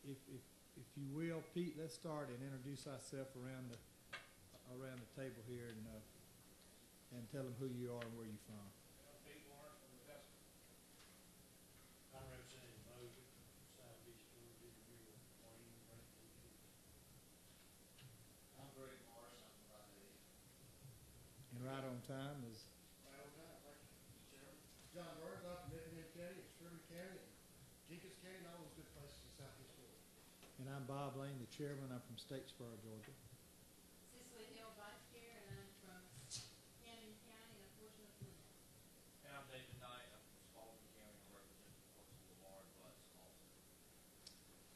if you will, Pete, let's start and introduce ourselves around the table here and tell them who you are and where you're from. Pete Lawrence from the Vesta. I'm representing Moses, Southeast Georgia, Drury, Wayne, Brentwood. I'm Greg Morris, I'm from Raleigh. And right on time is Right on time, thank you, Mr. Chairman. John Burns, I'm from Effingham County, Fishery County, and Jenkins County, and all those good places in Southeast Georgia. and I'm Bob Lane, the chairman. I'm from Statesboro, Georgia. Cicely Hill, Vice Chair, and I'm from Cannon County and a portion of Flint. And I'm David Knight, I'm from Spalding County, I represent the folks of Lamar and Butts also.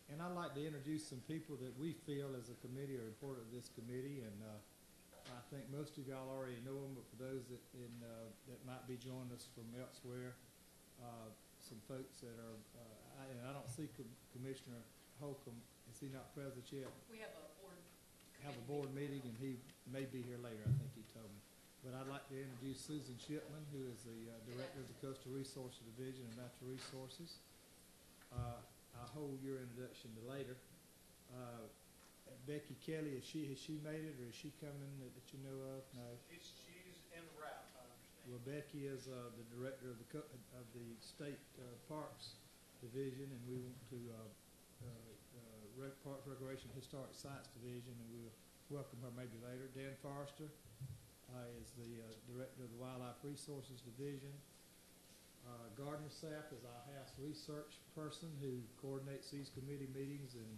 And I'd like to introduce some people that we feel as a committee are important to this committee, and I think most of y'all already know them, but for those that that might be joining us from elsewhere, some folks that are, and I don't see Commissioner Holcomb. Is he not present yet? We have a board. Have a board meeting, and he may be here later, I think he told me. But I'd like to introduce Susan Shipman, who is the Director of the Coastal Resources Division of Natural Resources. I'll hold your introduction to later. Becky Kelly, has she made it, or is she coming that you know of? No. She's en route, I understand. Well, Becky is the Director of the State Parks Division, and we want to Parks, Recreation, Historic Sites Division, and we'll welcome her maybe later. Dan Forrester is the Director of the Wildlife Resources Division. Gardner Sapp is our house research person who coordinates these committee meetings and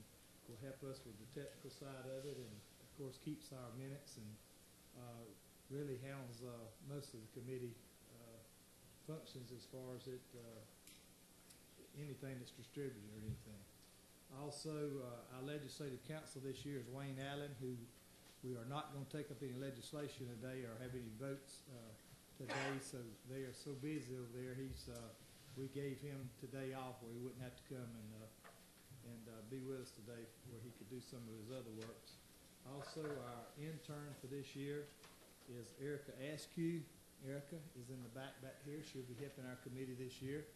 will help us with the technical side of it, and of course keeps our minutes and really handles most of the committee functions as far as anything that's distributed or anything. Also, our legislative council this year is Wayne Allen, who we are not going to take up any legislation today or have any votes today, so they are so busy over there. We gave him today off where he wouldn't have to come and be with us today, where he could do some of his other works. Also, our intern for this year is Erica Askew. Erica is in the back here. She'll be helping our committee this year.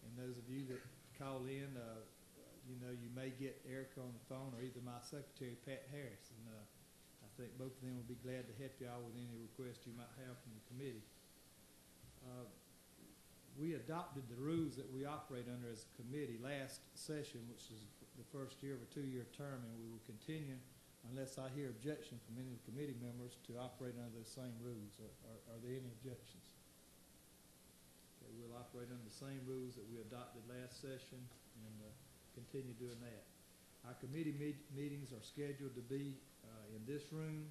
And those of you that call in, you know, you may get Erica on the phone or either my secretary, Pat Harris. And I think both of them will be glad to help y'all with any requests you might have from the committee. We adopted the rules that we operate under as a committee last session, which is the first year of a 2-year term, and we will continue unless I hear objection from any of the committee members to operate under those same rules. Are there any objections? Okay, we'll operate under the same rules that we adopted last session and continue doing that. Our committee meetings are scheduled to be in this room,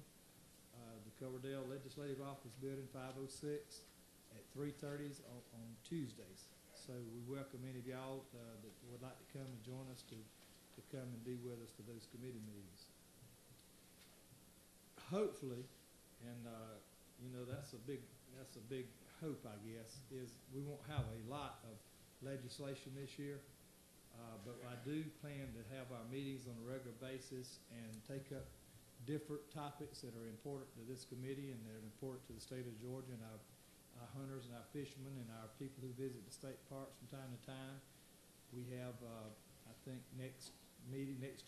the Coverdale Legislative Office Building, 506, at 3:30 on Tuesdays. So we welcome any of y'all that would like to come and join us to come and be with us for those committee meetings. Hopefully, and you know, that's a big hope, I guess, is we won't have a lot of legislation this year, but I do plan to have our meetings on a regular basis and take up different topics that are important to this committee and that are important to the state of Georgia and our hunters and our fishermen and our people who visit the state parks from time to time. We have, I think, next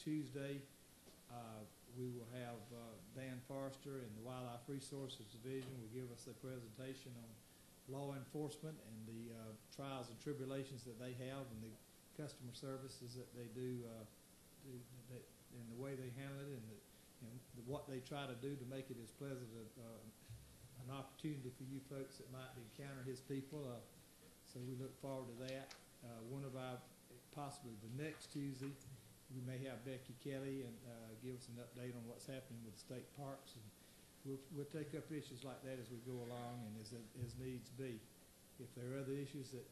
Tuesday, we will have Dan Forrester in the Wildlife Resources Division will give us a presentation on law enforcement and the trials and tribulations that they have and the customer services that they do, and the way they handle it and what they try to do to make it as pleasant an opportunity for you folks that might encounter his people. So we look forward to that. One of our, possibly the next Tuesday, we may have Becky Kelly and give us an update on what's happening with the state parks. And we'll take up issues like that as we go along and as needs be. If there are other issues that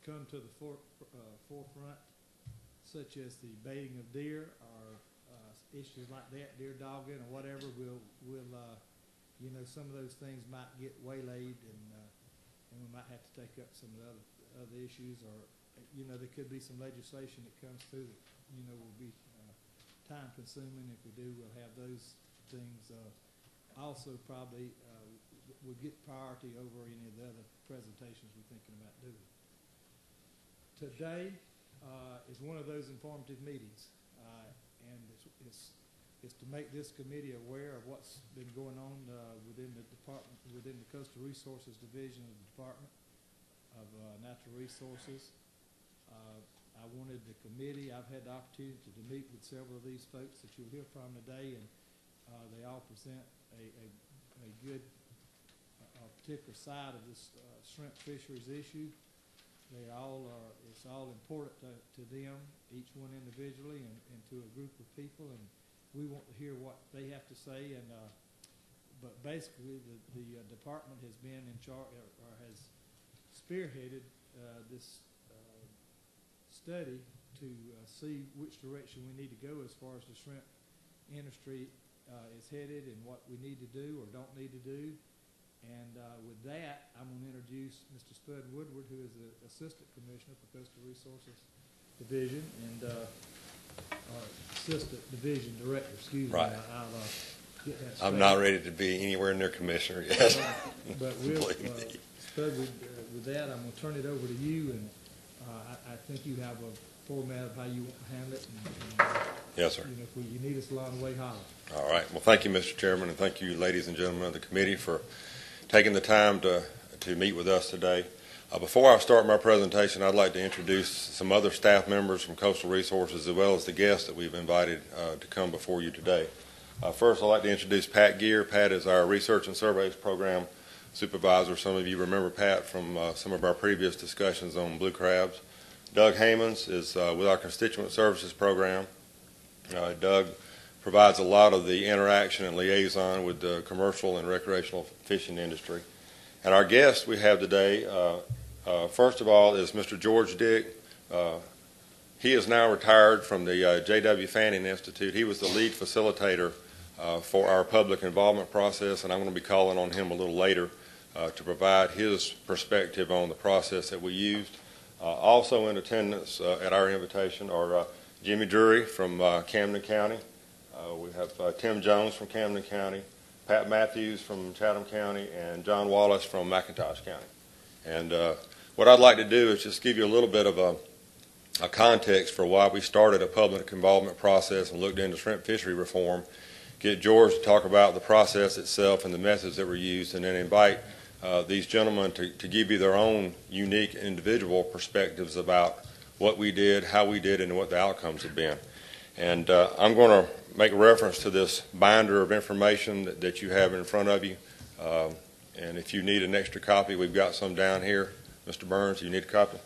come to the forefront, such as the baiting of deer or issues like that, deer dogging or whatever, we'll you know, some of those things might get waylaid and we might have to take up some of the other issues, or you know, there could be some legislation that comes through that you know will be time consuming. If we do, we'll have those things. Also, probably we'll get priority over any of the other presentations we're thinking about doing. Today, is one of those informative meetings, and it's to make this committee aware of what's been going on within the department, within the Coastal Resources Division of the Department of Natural Resources. I wanted the committee, I've had the opportunity to meet with several of these folks that you'll hear from today, and they all present a good particular side of this shrimp fisheries issue. They all are, it's all important to them, each one individually and to a group of people, and we want to hear what they have to say. And but basically, the department has been in charge or has spearheaded this study to see which direction we need to go as far as the shrimp industry is headed and what we need to do or don't need to do. And with that, I'm going to introduce Mr. Spud Woodward, who is the Assistant Commissioner for Coastal Resources Division and Assistant Division Director. Excuse right. me. I'll get that straight. I'm not ready to be anywhere near Commissioner yet. But we'll, Spud, with that, I'm going to turn it over to you, and I think you have a format of how you want to handle it. And yes, sir. You know, if you need us along the way, holler. All right. Well, thank you, Mr. Chairman, and thank you, ladies and gentlemen of the committee, for taking the time to meet with us today. Before I start my presentation, I'd like to introduce some other staff members from Coastal Resources as well as the guests that we've invited to come before you today. First, I'd like to introduce Pat Gear. Pat is our Research and Surveys Program Supervisor. Some of you remember Pat from some of our previous discussions on blue crabs. Doug Hamons is with our Constituent Services Program. Doug provides a lot of the interaction and liaison with the commercial and recreational fishing industry. And our guest we have today, first of all, is Mr. George Dick. He is now retired from the J.W. Fanning Institute. He was the lead facilitator for our public involvement process, and I'm going to be calling on him a little later to provide his perspective on the process that we used. Also in attendance at our invitation are Jimmy Drury from Camden County. We have Tim Jones from Camden County, Pat Matthews from Chatham County, and John Wallace from McIntosh County. And what I'd like to do is just give you a little bit of a context for why we started a public involvement process and looked into shrimp fishery reform, get George to talk about the process itself and the methods that were used, and then invite these gentlemen to give you their own unique individual perspectives about what we did, how we did it, and what the outcomes have been. And I'm going to make reference to this binder of information that you have in front of you. And if you need an extra copy, we've got some down here. Mr. Burns, you need a copy?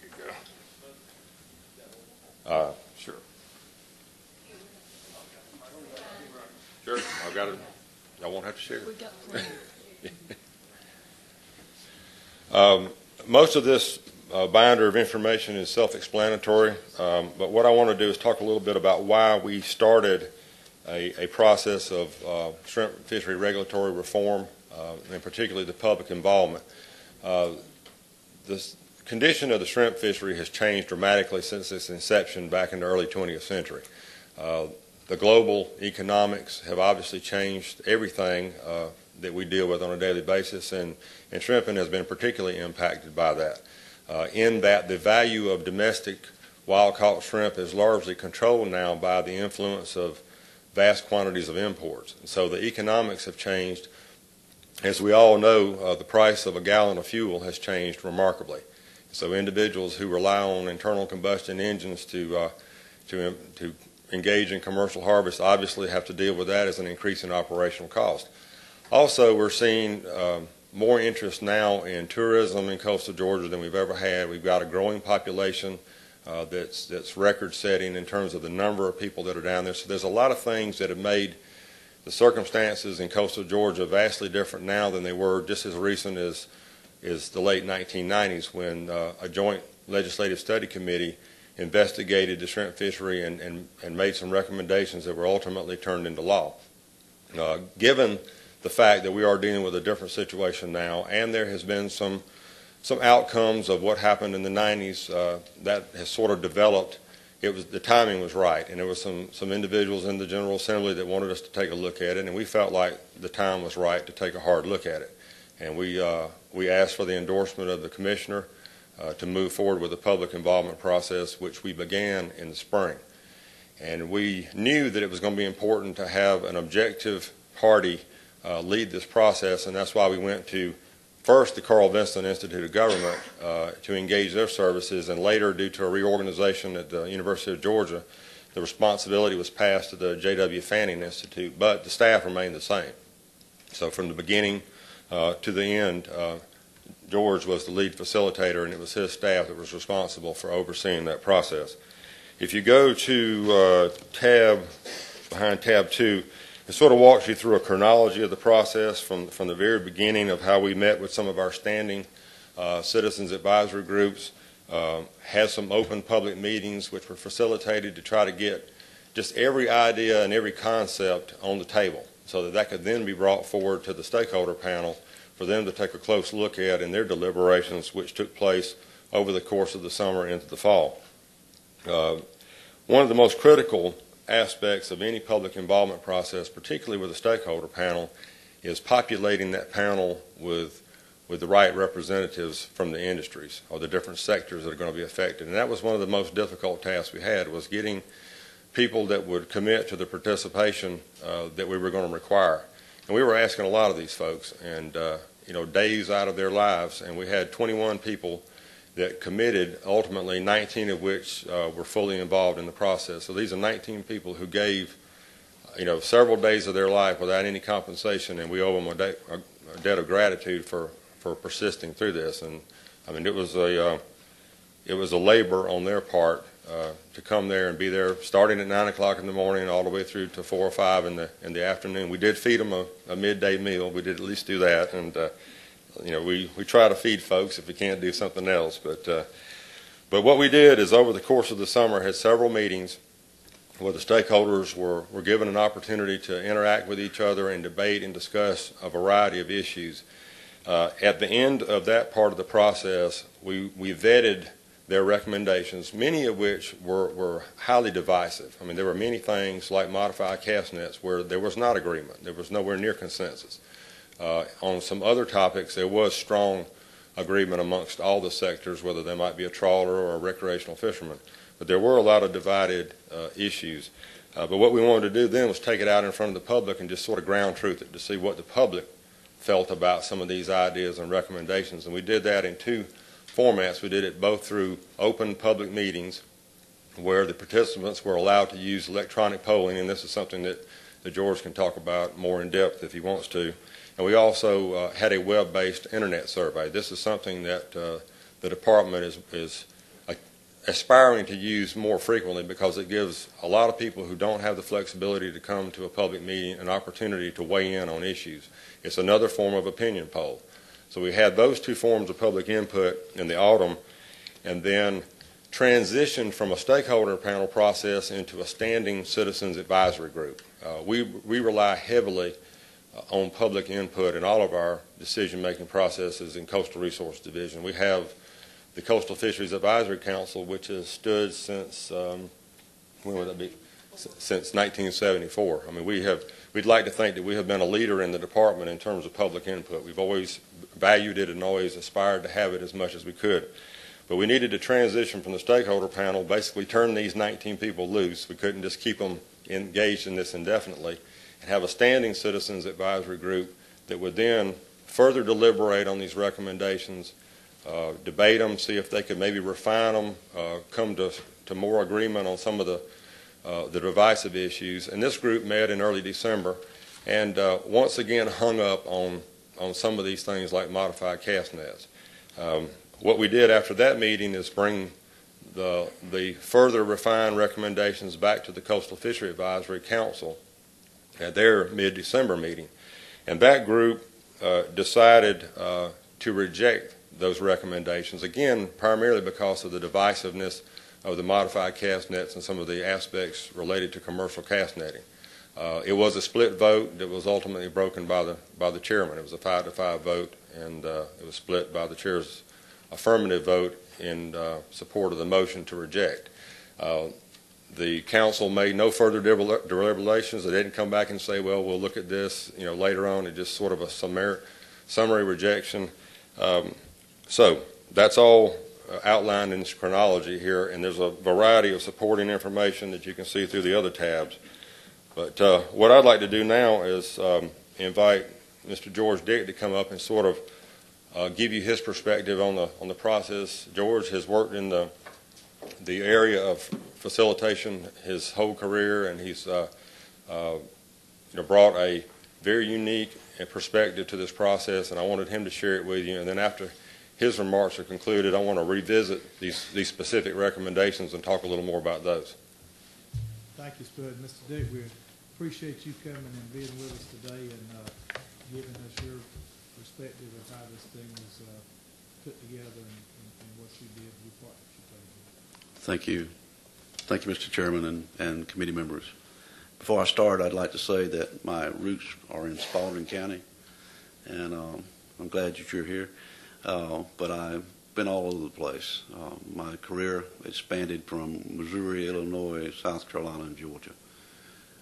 Here you go. Sure. Sure, I've got it. Y'all won't have to share. We got plenty. Most of this binder of information is self-explanatory, but what I want to do is talk a little bit about why we started a process of shrimp fishery regulatory reform, and particularly the public involvement. The condition of the shrimp fishery has changed dramatically since its inception back in the early 20th century. The global economics have obviously changed everything that we deal with on a daily basis, and shrimping has been particularly impacted by that. In that the value of domestic wild-caught shrimp is largely controlled now by the influence of vast quantities of imports. And so the economics have changed. As we all know, the price of a gallon of fuel has changed remarkably. So individuals who rely on internal combustion engines to engage in commercial harvest obviously have to deal with that as an increase in operational cost. Also, we're seeing more interest now in tourism in coastal Georgia than we've ever had. We've got a growing population that's record-setting in terms of the number of people that are down there. So there's a lot of things that have made the circumstances in coastal Georgia vastly different now than they were just as recent as the late 1990s, when a joint legislative study committee investigated the shrimp fishery and made some recommendations that were ultimately turned into law. Given the fact that we are dealing with a different situation now, and there has been some outcomes of what happened in the 90s that has sort of developed, the timing was right, and there was some individuals in the General Assembly that wanted us to take a look at it, and we felt like the time was right to take a hard look at it. And we asked for the endorsement of the commissioner to move forward with the public involvement process, which we began in the spring. And we knew that it was going to be important to have an objective party lead this process, and that's why we went to first the Carl Vinson Institute of Government to engage their services, and later, due to a reorganization at the University of Georgia, the responsibility was passed to the J.W. Fanning Institute, but the staff remained the same. So from the beginning to the end, George was the lead facilitator, and it was his staff that was responsible for overseeing that process. If you go to behind tab 2, it sort of walks you through a chronology of the process from the very beginning of how we met with some of our standing citizens advisory groups, had some open public meetings which were facilitated to try to get just every idea and every concept on the table so that that could then be brought forward to the stakeholder panel for them to take a close look at in their deliberations, which took place over the course of the summer into the fall. One of the most critical aspects of any public involvement process, particularly with a stakeholder panel, is populating that panel with the right representatives from the industries or the different sectors that are going to be affected. And that was one of the most difficult tasks we had, was getting people that would commit to the participation that we were going to require. And we were asking a lot of these folks, and days out of their lives, and we had 21 people that committed, ultimately 19 of which were fully involved in the process. So these are 19 people who gave, several days of their life without any compensation, and we owe them a debt of gratitude for persisting through this. And I mean, it was a labor on their part to come there and be there, starting at 9 o'clock in the morning all the way through to 4 or 5 in the afternoon. We did feed them a midday meal. We did at least do that, and we try to feed folks if we can't do something else. But what we did is, over the course of the summer, had several meetings where the stakeholders were given an opportunity to interact with each other and debate and discuss a variety of issues. At the end of that part of the process, we vetted their recommendations, many of which were highly divisive. I mean, there were many things like modified cast nets where there was not agreement. There was nowhere near consensus. On some other topics, there was strong agreement amongst all the sectors, whether they might be a trawler or a recreational fisherman. But there were a lot of divided issues. But what we wanted to do then was take it out in front of the public and just sort of ground truth it to see what the public felt about some of these ideas and recommendations. And we did that in two formats. We did it both through open public meetings where the participants were allowed to use electronic polling, and this is something that George can talk about more in depth if he wants to. And we also had a web-based internet survey. This is something that the department is aspiring to use more frequently because it gives a lot of people who don't have the flexibility to come to a public meeting an opportunity to weigh in on issues. It's another form of opinion poll. So we had those two forms of public input in the autumn, and then transitioned from a stakeholder panel process into a standing citizens advisory group. We rely heavily on public input in all of our decision-making processes in Coastal Resource Division. We have the Coastal Fisheries Advisory Council, which has stood since, when would that be? Since 1974. I mean, we'd like to think that we have been a leader in the department in terms of public input. We've always valued it and always aspired to have it as much as we could. But we needed to transition from the stakeholder panel, basically turn these 19 people loose. We couldn't just keep them engaged in this indefinitely, and have a standing citizens advisory group that would then further deliberate on these recommendations, debate them, see if they could maybe refine them, come to more agreement on some of the divisive issues. And this group met in early December and once again hung up on some of these things like modified cast nets. What we did after that meeting is bring the further refined recommendations back to the Coastal Fishery Advisory Council at their mid-December meeting. And that group decided to reject those recommendations, again, primarily because of the divisiveness of the modified cast nets and some of the aspects related to commercial cast netting. It was a split vote that was ultimately broken by the chairman. It was a 5-5 vote, and it was split by the chair's affirmative vote in support of the motion to reject. The council made no further deliberations. They didn't come back and say, well, we'll look at this later on. It just sort of a summary rejection. So that's all outlined in this chronology here, and there's a variety of supporting information that you can see through the other tabs. But what I'd like to do now is invite Mr. George Dick to come up and sort of give you his perspective on the process. George has worked in the area of facilitation his whole career, and he's brought a very unique perspective to this process, and I wanted him to share it with you. And then after his remarks are concluded, I want to revisit these specific recommendations and talk a little more about those. Thank you, Spud. Mr. Dick, we appreciate you coming and being with us today and giving us your perspective of how this thing was put together and what you did, your part that you played in it. Thank you. Thank you, Mr. Chairman and committee members. Before I start, I'd like to say that my roots are in Spalding County, and I'm glad that you're here. But I've been all over the place. My career expanded from Missouri, Illinois, South Carolina, and Georgia,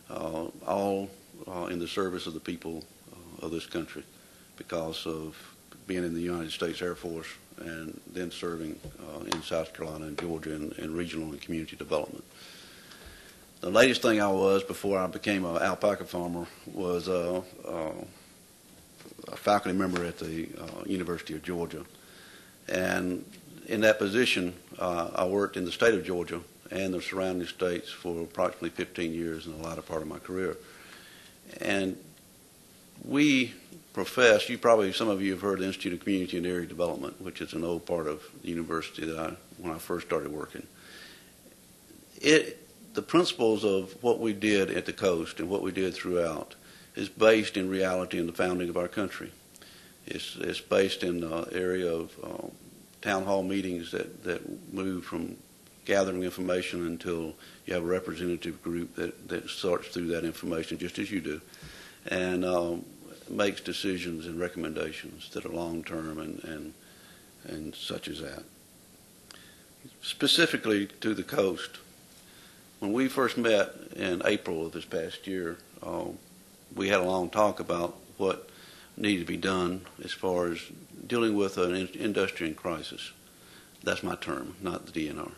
all in the service of the people of this country because of being in the United States Air Force and then serving in South Carolina and Georgia in regional and community development. The latest thing I was before I became an alpaca farmer was a faculty member at the University of Georgia. And in that position, I worked in the state of Georgia and the surrounding states for approximately 15 years in the latter part of my career. And we profess, some of you have heard of the Institute of Community and Area Development, which is an old part of the university when I first started working. The principles of what we did at the coast and what we did throughout is based in reality in the founding of our country. It's based in the area of town hall meetings that move from gathering information until you have a representative group that sorts through that information just as you do and makes decisions and recommendations that are long-term and such as that. Specifically to the coast, when we first met in April of this past year, we had a long talk about what needed to be done as far as dealing with an industry in crisis. That's my term, not the DNR.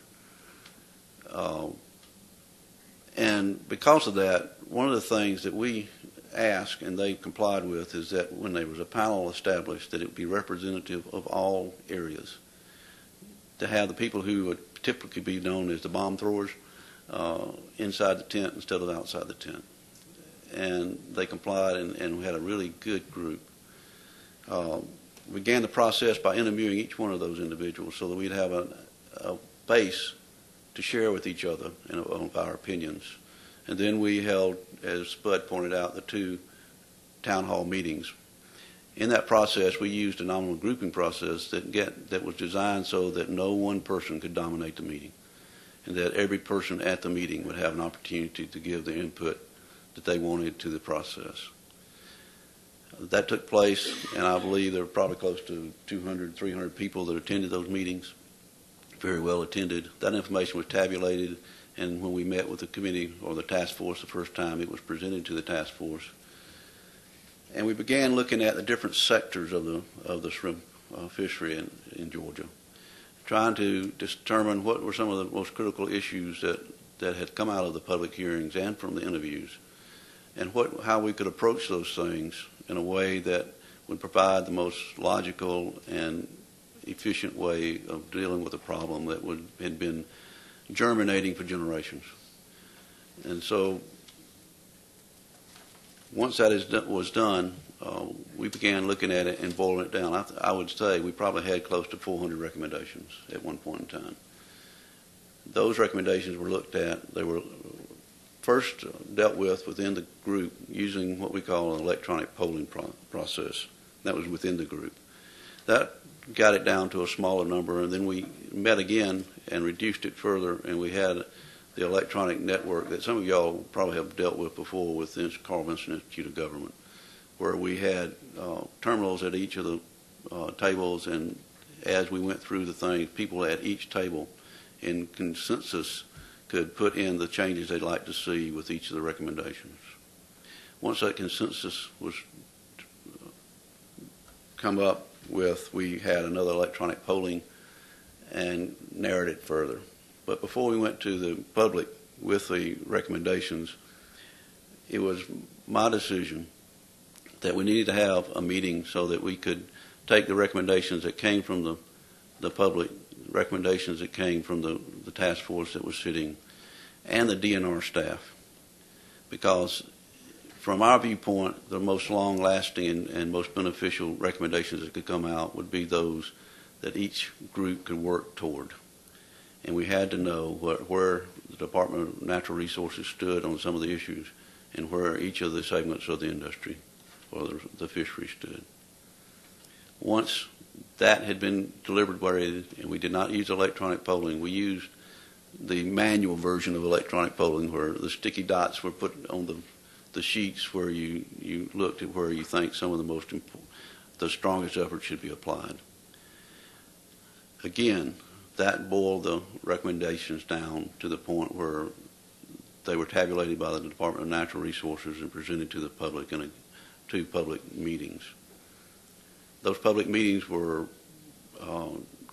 And because of that, one of the things that we asked and they complied with is that when there was a panel established, that it be representative of all areas, to have the people who would typically be known as the bomb throwers inside the tent instead of outside the tent. And they complied, and we had a really good group. We began the process by interviewing each one of those individuals so that we'd have a base to share with each other of our opinions. And then we held, as Spud pointed out, the 2 town hall meetings. In that process, we used a nominal grouping process that was designed so that no one person could dominate the meeting, and that every person at the meeting would have an opportunity to give the input that they wanted to the process. That took place, and I believe there were probably close to 200, 300 people that attended those meetings, very well attended. That information was tabulated, and when we met with the committee or the task force the first time, it was presented to the task force. And we began looking at the different sectors of the shrimp fishery in Georgia, trying to determine what were some of the most critical issues that had come out of the public hearings and from the interviews, and how we could approach those things in a way that would provide the most logical and efficient way of dealing with a problem that had been germinating for generations. And so once that was done, we began looking at it and boiling it down. I would say we probably had close to 400 recommendations at one point in time. Those recommendations were looked at. They were first dealt with within the group using what we call an electronic polling process. That was within the group. That got it down to a smaller number, and then we met again and reduced it further, and we had the electronic network that some of y'all probably have dealt with before with the Carl Vinson Institute of Government, where we had terminals at each of the tables, and as we went through the thing, people at each table in consensus could put in the changes they'd like to see with each of the recommendations. Once that consensus was come up with, we had another electronic polling and narrowed it further. But before we went to the public with the recommendations, it was my decision that we needed to have a meeting so that we could take the recommendations that came from the public, recommendations that came from the task force that was sitting, and the DNR staff. Because from our viewpoint, the most long-lasting and most beneficial recommendations that could come out would be those that each group could work toward. And we had to know where the Department of Natural Resources stood on some of the issues and where each of the segments of the industry or the fishery stood. Once that had been deliberated, and we did not use electronic polling, we used the manual version of electronic polling where the sticky dots were put on the sheets where you looked at where you think some of the strongest effort should be applied. Again, that boiled the recommendations down to the point where they were tabulated by the Department of Natural Resources and presented to the public in two public meetings. Those public meetings were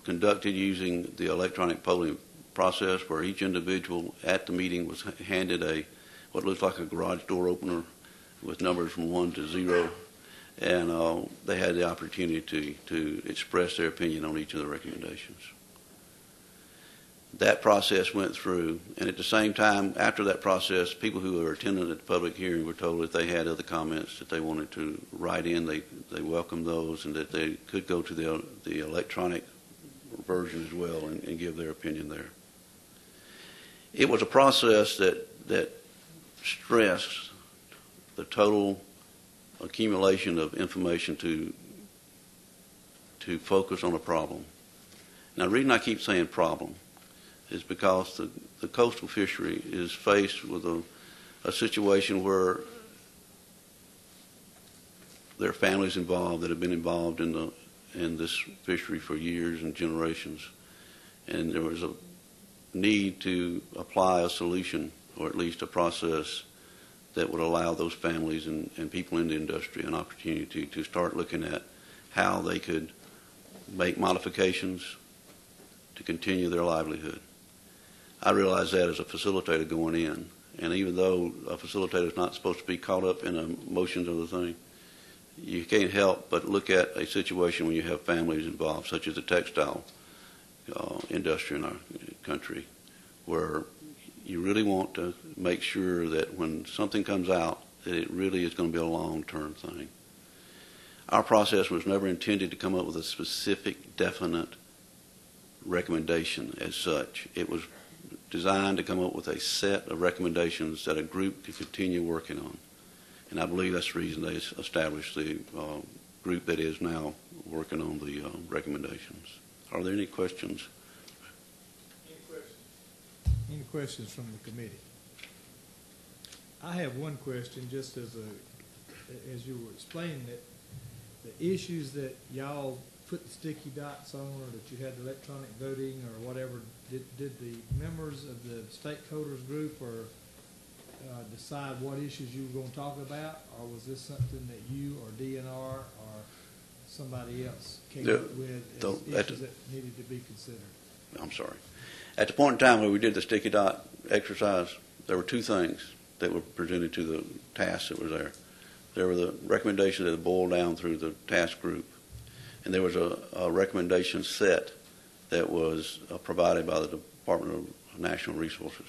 conducted using the electronic polling process, where each individual at the meeting was handed what looks like a garage door opener with numbers from 1 to 0, and they had the opportunity to express their opinion on each of the recommendations. That process went through, and at the same time, after that process, people who were attending at the public hearing were told if they had other comments that they wanted to write in, they welcomed those, and that they could go to the electronic version as well and give their opinion there. It was a process that stressed the total accumulation of information to focus on a problem. Now, the reason I keep saying problem is because the coastal fishery is faced with a situation where there are families involved that have been involved in this fishery for years and generations, and there was a need to apply a solution, or at least a process that would allow those families and people in the industry an opportunity to start looking at how they could make modifications to continue their livelihood. I realize that as a facilitator going in, and even though a facilitator is not supposed to be caught up in the emotions of the thing, you can't help but look at a situation when you have families involved, such as the textile industry in our country, where you really want to make sure that when something comes out, that it really is going to be a long-term thing. Our process was never intended to come up with a specific, definite recommendation as such. It was designed to come up with a set of recommendations that a group could continue working on. And I believe that's the reason they established the group that is now working on the recommendations. Are there any questions? Any questions from the committee? I have one question, just as you were explaining it, the issues that y'all put the sticky dots on, or that you had electronic voting or whatever, did the members of the stakeholders group or decide what issues you were going to talk about, or was this something that you or DNR or somebody else came up with as issues that needed to be considered? I'm sorry. At the point in time where we did the sticky dot exercise, there were two things that were presented to the task that was there. There were the recommendations that boiled down through the task group, and there was a recommendation set that was provided by the Department of Natural Resources.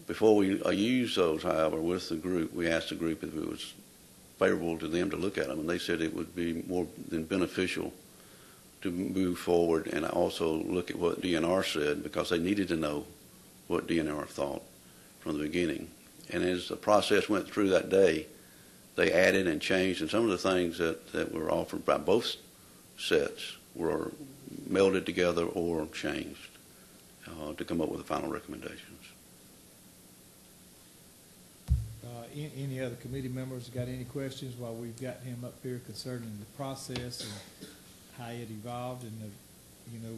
Before we used those, however, with the group, we asked the group if it was favorable to them to look at them, and they said it would be more than beneficial to move forward and also look at what DNR said, because they needed to know what DNR thought from the beginning. And as the process went through that day, they added and changed, and some of the things that were offered by both sets were melded together or changed to come up with the final recommendations. Any other committee members got any questions while we've got him up here concerning the process and how it evolved, and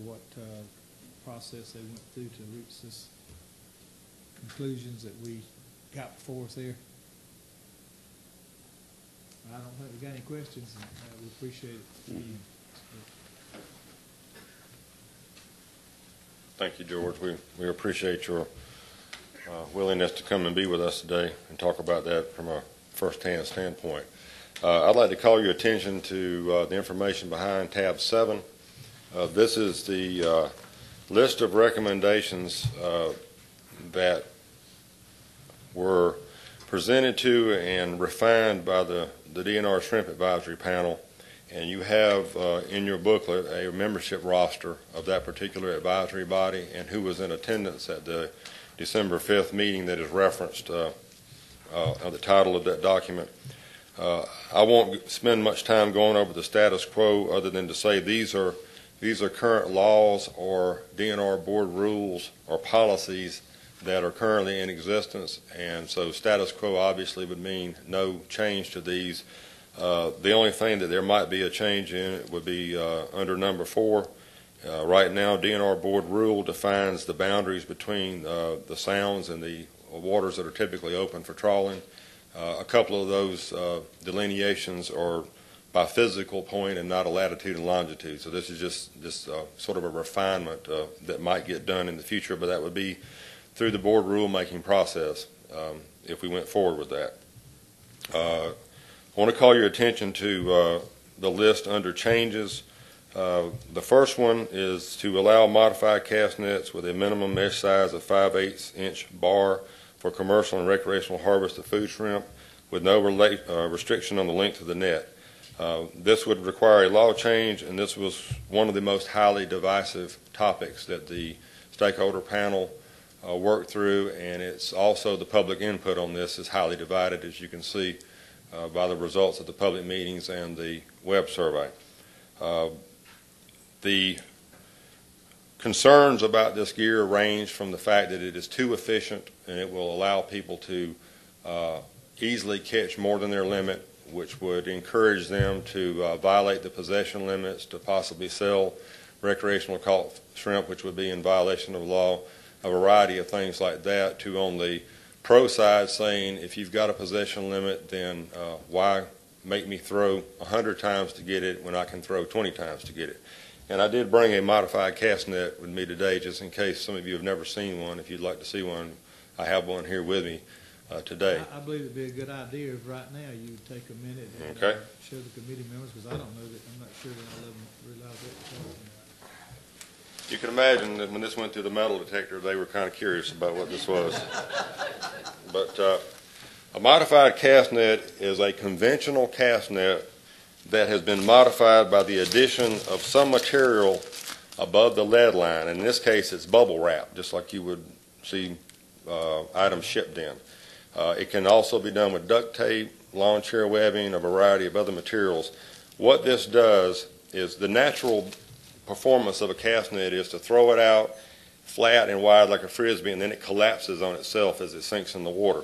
what process they went through to reach this conclusions that we got before us here? I don't think we got any questions, and we appreciate it. Thank you, George. We appreciate your willingness to come and be with us today and talk about that from a first-hand standpoint. I'd like to call your attention to the information behind tab 7. This is the list of recommendations that were presented to and refined by the DNR Shrimp Advisory Panel, and you have in your booklet a membership roster of that particular advisory body and who was in attendance at the December 5th meeting that is referenced on the title of that document. I won't spend much time going over the status quo other than to say these are current laws or DNR board rules or policies that are currently in existence, and so status quo obviously would mean no change to these. The only thing that there might be a change in it would be under number 4. Right now, DNR board rule defines the boundaries between the sounds and the waters that are typically open for trawling. A couple of those delineations are by physical point and not a latitude and longitude. So this is just sort of a refinement that might get done in the future, but that would be through the board rulemaking process if we went forward with that. I want to call your attention to the list under changes. The first one is to allow modified cast nets with a minimum mesh size of 5/8 inch bar for commercial and recreational harvest of food shrimp with no restriction on the length of the net. This would require a law change, and this was one of the most highly divisive topics that the stakeholder panel worked through, and it's also the public input on this is highly divided, as you can see by the results of the public meetings and the web survey. The concerns about this gear range from the fact that it is too efficient and it will allow people to easily catch more than their limit, which would encourage them to violate the possession limits, to possibly sell recreational caught shrimp, which would be in violation of law, a variety of things like that, to on the pro side saying if you've got a possession limit, then why make me throw 100 times to get it when I can throw 20 times to get it. And I did bring a modified cast net with me today just in case some of you have never seen one. If you'd like to see one, I have one here with me today. I believe it'd be a good idea if right now you would take a minute and Okay. show the committee members, because I don't know that, I'm not sure that all of them realize what we're talking about. You can imagine that when this went through the metal detector, they were kind of curious about what this was. But a modified cast net is a conventional cast net that has been modified by the addition of some material above the lead line. In this case, it's bubble wrap, just like you would see items shipped in. It can also be done with duct tape, lawn chair webbing, a variety of other materials. What this does is the natural performance of a cast net is to throw it out flat and wide like a frisbee, and then it collapses on itself as it sinks in the water.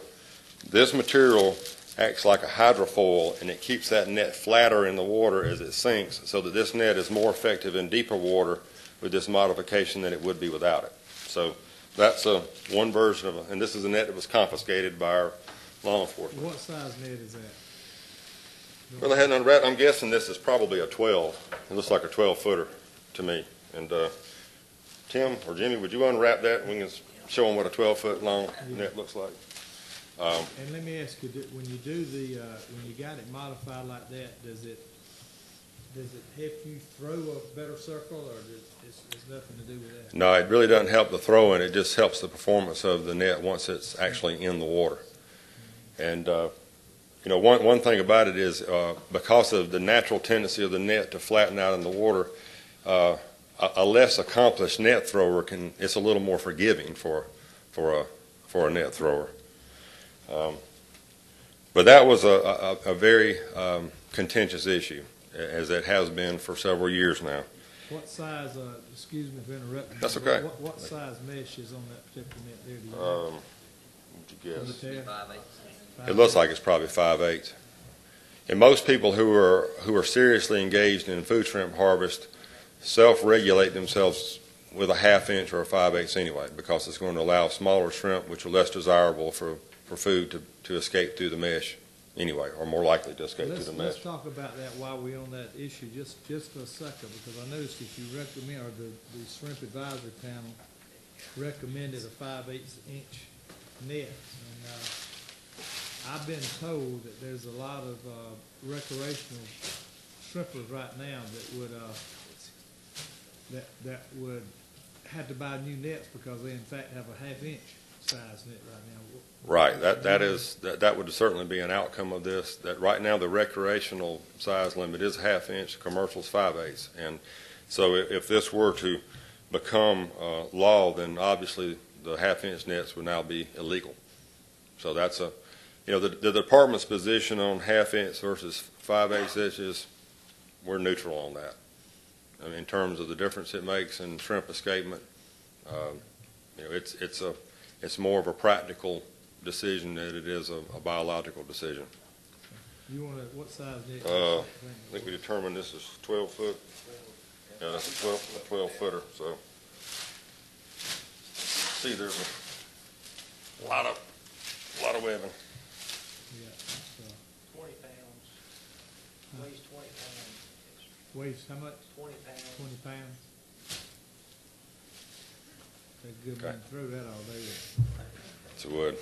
This material acts like a hydrofoil, and it keeps that net flatter in the water as it sinks, so that this net is more effective in deeper water with this modification than it would be without it. So that's one version of it, and this is a net that was confiscated by our law enforcement. What size net is that? Well, I hadn't unwrapped. I'm guessing this is probably a 12. It looks like a 12-footer to me. And Tim or Jimmy, would you unwrap that and we can show them what a 12-foot long net looks like? And let me ask you, when you do when you got it modified like that, does it help you throw a better circle, or it's nothing to do with that? No, it really doesn't help the throwing. It just helps the performance of the net once it's actually in the water. And one thing about it is because of the natural tendency of the net to flatten out in the water, a less accomplished net thrower it's a little more forgiving for a net thrower. But that was a very contentious issue, as it has been for several years now. What size, excuse me for interrupting. That's okay. What size mesh is on that particular net there? Do you What'd you guess? Can you tell? 5/8. It looks like it's probably 5/8. And most people who are seriously engaged in food shrimp harvest self-regulate themselves with a 1/2 inch or a 5/8 anyway, because it's going to allow smaller shrimp, which are less desirable for food, to escape through the mesh anyway, or more likely to escape through the mesh. Let's talk about that while we're on that issue, just for a second, because I noticed if you recommend, or the Shrimp Advisory Panel recommended a 5/8 inch net. And I've been told that there's a lot of recreational shrimpers right now that would have to buy new nets because they in fact have a 1/2 inch size net right now. Right. That would certainly be an outcome of this. That right now the recreational size limit is 1/2 inch, commercial's 5/8. And so if this were to become law, then obviously the 1/2 inch nets would now be illegal. So that's the department's position on 1/2 inch versus 5/8 inches. We're neutral on that. I mean, in terms of the difference it makes in shrimp escapement, it's more of a practical decision than it is a biological decision. You want what size net? I think we determined this is 12 foot. Yeah, that's a 12 footer. So see, there's a lot of webbing. Yeah, 20 pounds, weighs 20 pounds. weighs how much? 20 pounds. 20 pounds. Take a good Okay. man throw that all day. It's a wood.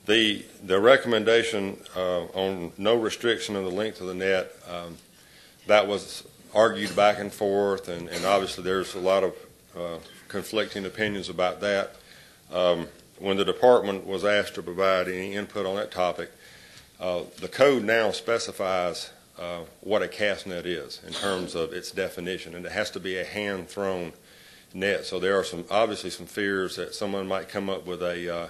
The recommendation on no restriction of the length of the net, that was argued back and forth, and obviously there's a lot of conflicting opinions about that. When the department was asked to provide any input on that topic, the code now specifies what a cast net is in terms of its definition, and it has to be a hand-thrown net. So there are obviously some fears that someone might come up with a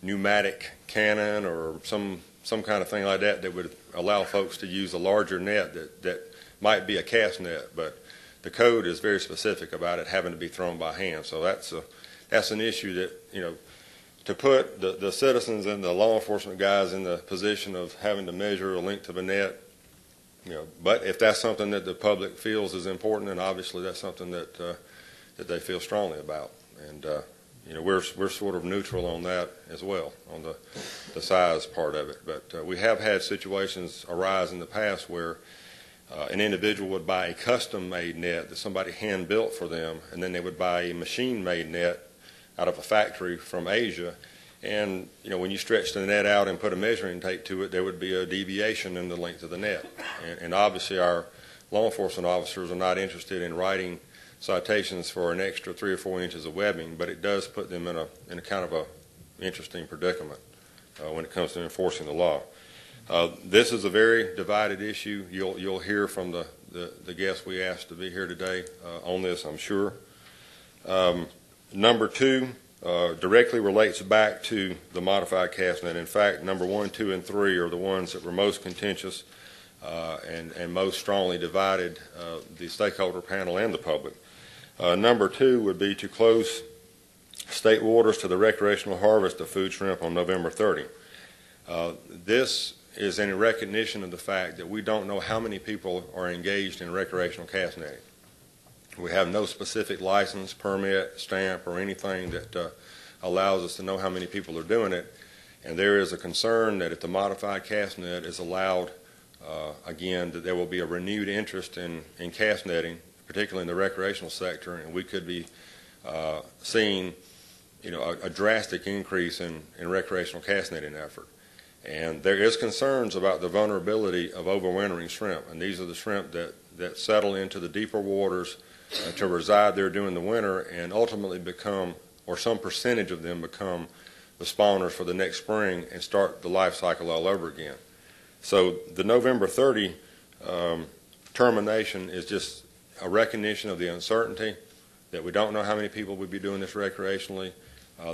pneumatic cannon or some kind of thing like that would allow folks to use a larger net that might be a cast net, but the code is very specific about it having to be thrown by hand. So that's an issue that, to put the citizens and the law enforcement guys in the position of having to measure a length of a net, but if that's something that the public feels is important, then obviously that's something that they feel strongly about. And we're sort of neutral on that as well, on the size part of it. But we have had situations arise in the past where an individual would buy a custom-made net that somebody hand-built for them, and then they would buy a machine-made net out of a factory from Asia. And, when you stretch the net out and put a measuring tape to it, there would be a deviation in the length of the net. And obviously our law enforcement officers are not interested in writing citations for an extra 3 or 4 inches of webbing, but it does put them in a kind of a interesting predicament when it comes to enforcing the law. This is a very divided issue. You'll hear from the guests we asked to be here today on this, I'm sure. Number 2 directly relates back to the modified cast net. In fact, number 1, 2, and 3 are the ones that were most contentious and most strongly divided the stakeholder panel and the public. Number 2 would be to close state waters to the recreational harvest of food shrimp on November 30. This is in recognition of the fact that we don't know how many people are engaged in recreational cast netting. We have no specific license, permit, stamp, or anything that allows us to know how many people are doing it. And there is a concern that if the modified cast net is allowed, again, that there will be a renewed interest in cast netting, particularly in the recreational sector, and we could be seeing a drastic increase in recreational cast netting effort. And there is concerns about the vulnerability of overwintering shrimp, and these are the shrimp that settle into the deeper waters to reside there during the winter and ultimately become, or some percentage of them become, the spawners for the next spring and start the life cycle all over again. So the November 30 termination is just a recognition of the uncertainty, that we don't know how many people would be doing this recreationally.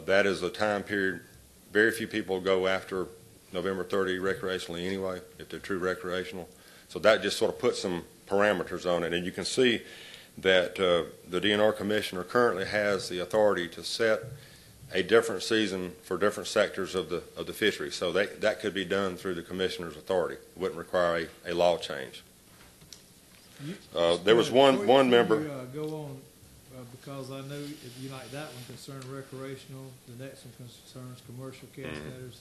That is a time period, very few people go after November 30 recreationally anyway, if they're true recreational. So that just sort of puts some parameters on it. And you can see that the DNR Commissioner currently has the authority to set a different season for different sectors of the fishery. So that could be done through the Commissioner's authority. It wouldn't require a law change. There was one member. Go on. because I know if you like that one concerned recreational, the next one concerns commercial cast netters.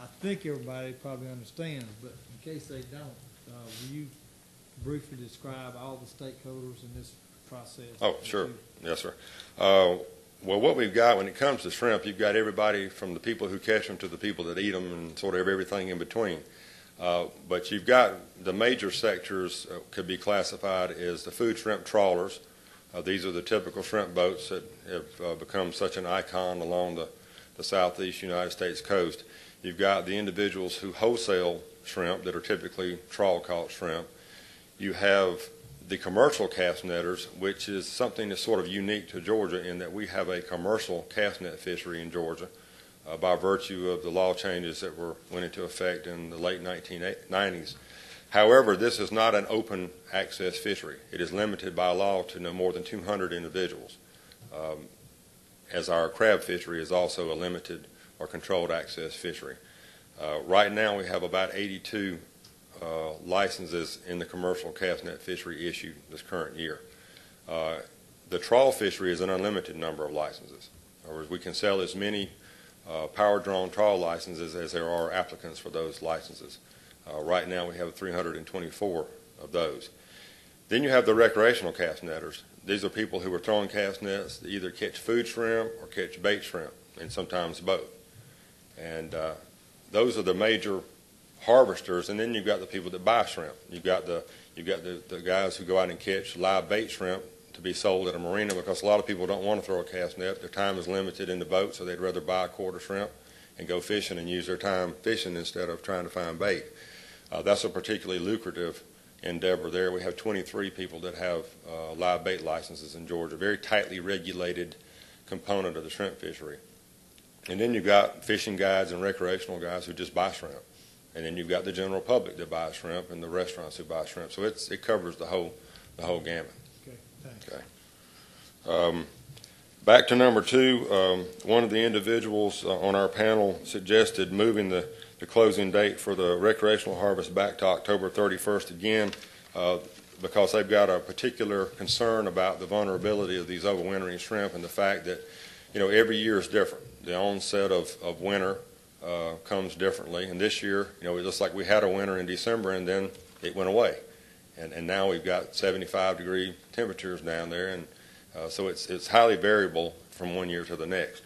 I think everybody probably understands, but in case they don't, will you briefly describe all the stakeholders in this process? Oh, sure. Yes, sir. Well, what we've got when it comes to shrimp, you've got everybody from the people who catch them to the people that eat them and sort of everything in between. But you've got the major sectors could be classified as the food shrimp trawlers. These are the typical shrimp boats that have become such an icon along the southeast United States coast. You've got the individuals who wholesale shrimp that are typically trawl-caught shrimp. You have the commercial cast netters, which is something that's sort of unique to Georgia in that we have a commercial cast net fishery in Georgia by virtue of the law changes that went into effect in the late 1990s. However, this is not an open access fishery. It is limited by law to no more than 200 individuals, as our crab fishery is also a limited or controlled access fishery. Right now we have about 82 licenses in the commercial cast net fishery issued this current year. The trawl fishery is an unlimited number of licenses. In other words, we can sell as many power-drawn trawl licenses as there are applicants for those licenses. Right now we have 324 of those. Then you have the recreational cast netters. These are people who are throwing cast nets that either catch food shrimp or catch bait shrimp, and sometimes both. And those are the major harvesters. And then you've got the people that buy shrimp. You've got the guys who go out and catch live bait shrimp to be sold at a marina, because a lot of people don't want to throw a cast net. Their time is limited in the boat, so they'd rather buy a quarter shrimp and go fishing and use their time fishing instead of trying to find bait. That's a particularly lucrative endeavor there. We have 23 people that have live bait licenses in Georgia, very tightly regulated component of the shrimp fishery. And then you've got fishing guides and recreational guys who just buy shrimp. And then you've got the general public that buys shrimp and the restaurants who buy shrimp. So it covers the whole gamut. Okay, thanks. Okay. Back to number two, one of the individuals on our panel suggested moving the closing date for the recreational harvest back to October 31st again, because they've got a particular concern about the vulnerability of these overwintering shrimp and the fact that, every year is different. The onset of winter comes differently, and this year, it looks like we had a winter in December and then it went away, and now we've got 75-degree temperatures down there, and so it's highly variable from one year to the next.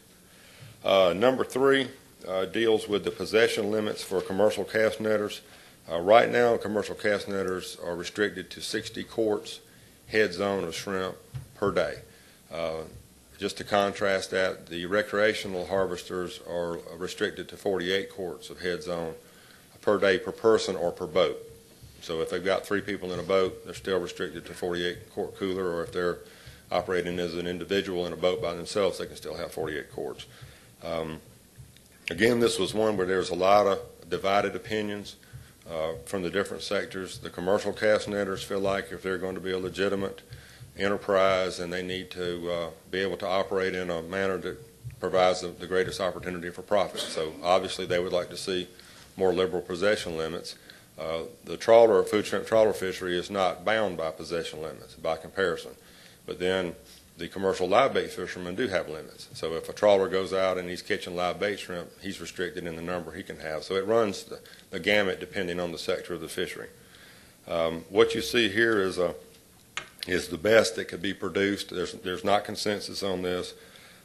Number three deals with the possession limits for commercial cast netters. Right now, commercial cast netters are restricted to 60 quarts head zone of shrimp per day. Just to contrast that, the recreational harvesters are restricted to 48 quarts of head zone per day per person or per boat. So if they've got 3 people in a boat, they're still restricted to 48 quart cooler, or if they're operating as an individual in a boat by themselves, they can still have 48 quarts. Again, this was one where there's a lot of divided opinions from the different sectors. The commercial cast netters feel like if they're going to be a legitimate enterprise, and they need to be able to operate in a manner that provides the greatest opportunity for profit. So obviously they would like to see more liberal possession limits. The trawler, food shrimp trawler fishery is not bound by possession limits by comparison. But then the commercial live bait fishermen do have limits. So if a trawler goes out and he's catching live bait shrimp, he's restricted in the number he can have. So it runs the gamut depending on the sector of the fishery. What you see here is the best that could be produced. There's not consensus on this,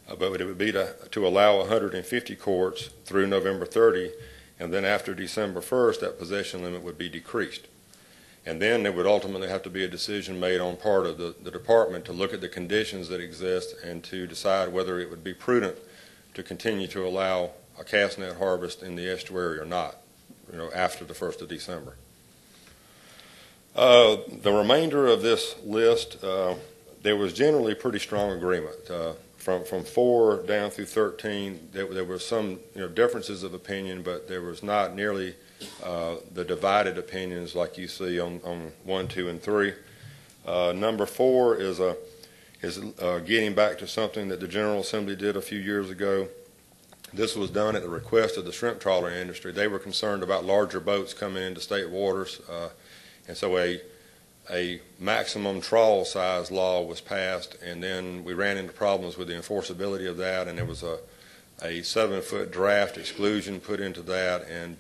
but it would be to allow 150 quarts through November 30, and then after December 1st, that possession limit would be decreased. And then there would ultimately have to be a decision made on part of the department to look at the conditions that exist and to decide whether it would be prudent to continue to allow a cast net harvest in the estuary or not, after the 1st of December. The remainder of this list, there was generally pretty strong agreement. From 4 down through 13, there were some differences of opinion, but there was not nearly the divided opinions like you see on 1, 2, and 3. Number 4 is getting back to something that the General Assembly did a few years ago. This was done at the request of the shrimp trawler industry. They were concerned about larger boats coming into state waters, and so a a maximum trawl size law was passed, and then we ran into problems with the enforceability of that, and there was a 7-foot draft exclusion put into that, and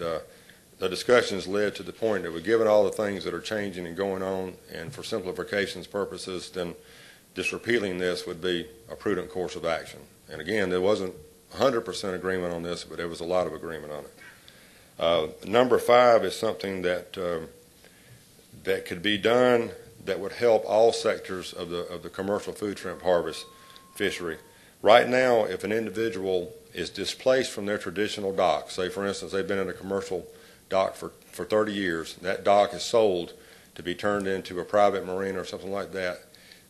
the discussions led to the point that, given all the things that are changing and going on, and for simplification's purposes, then just repealing this would be a prudent course of action. And again, there wasn't 100% agreement on this, but there was a lot of agreement on it. Number 5 is something that that could be done that would help all sectors of the commercial food shrimp harvest fishery. Right now, if an individual is displaced from their traditional dock, say for instance they've been in a commercial dock for 30 years, that dock is sold to be turned into a private marina or something like that,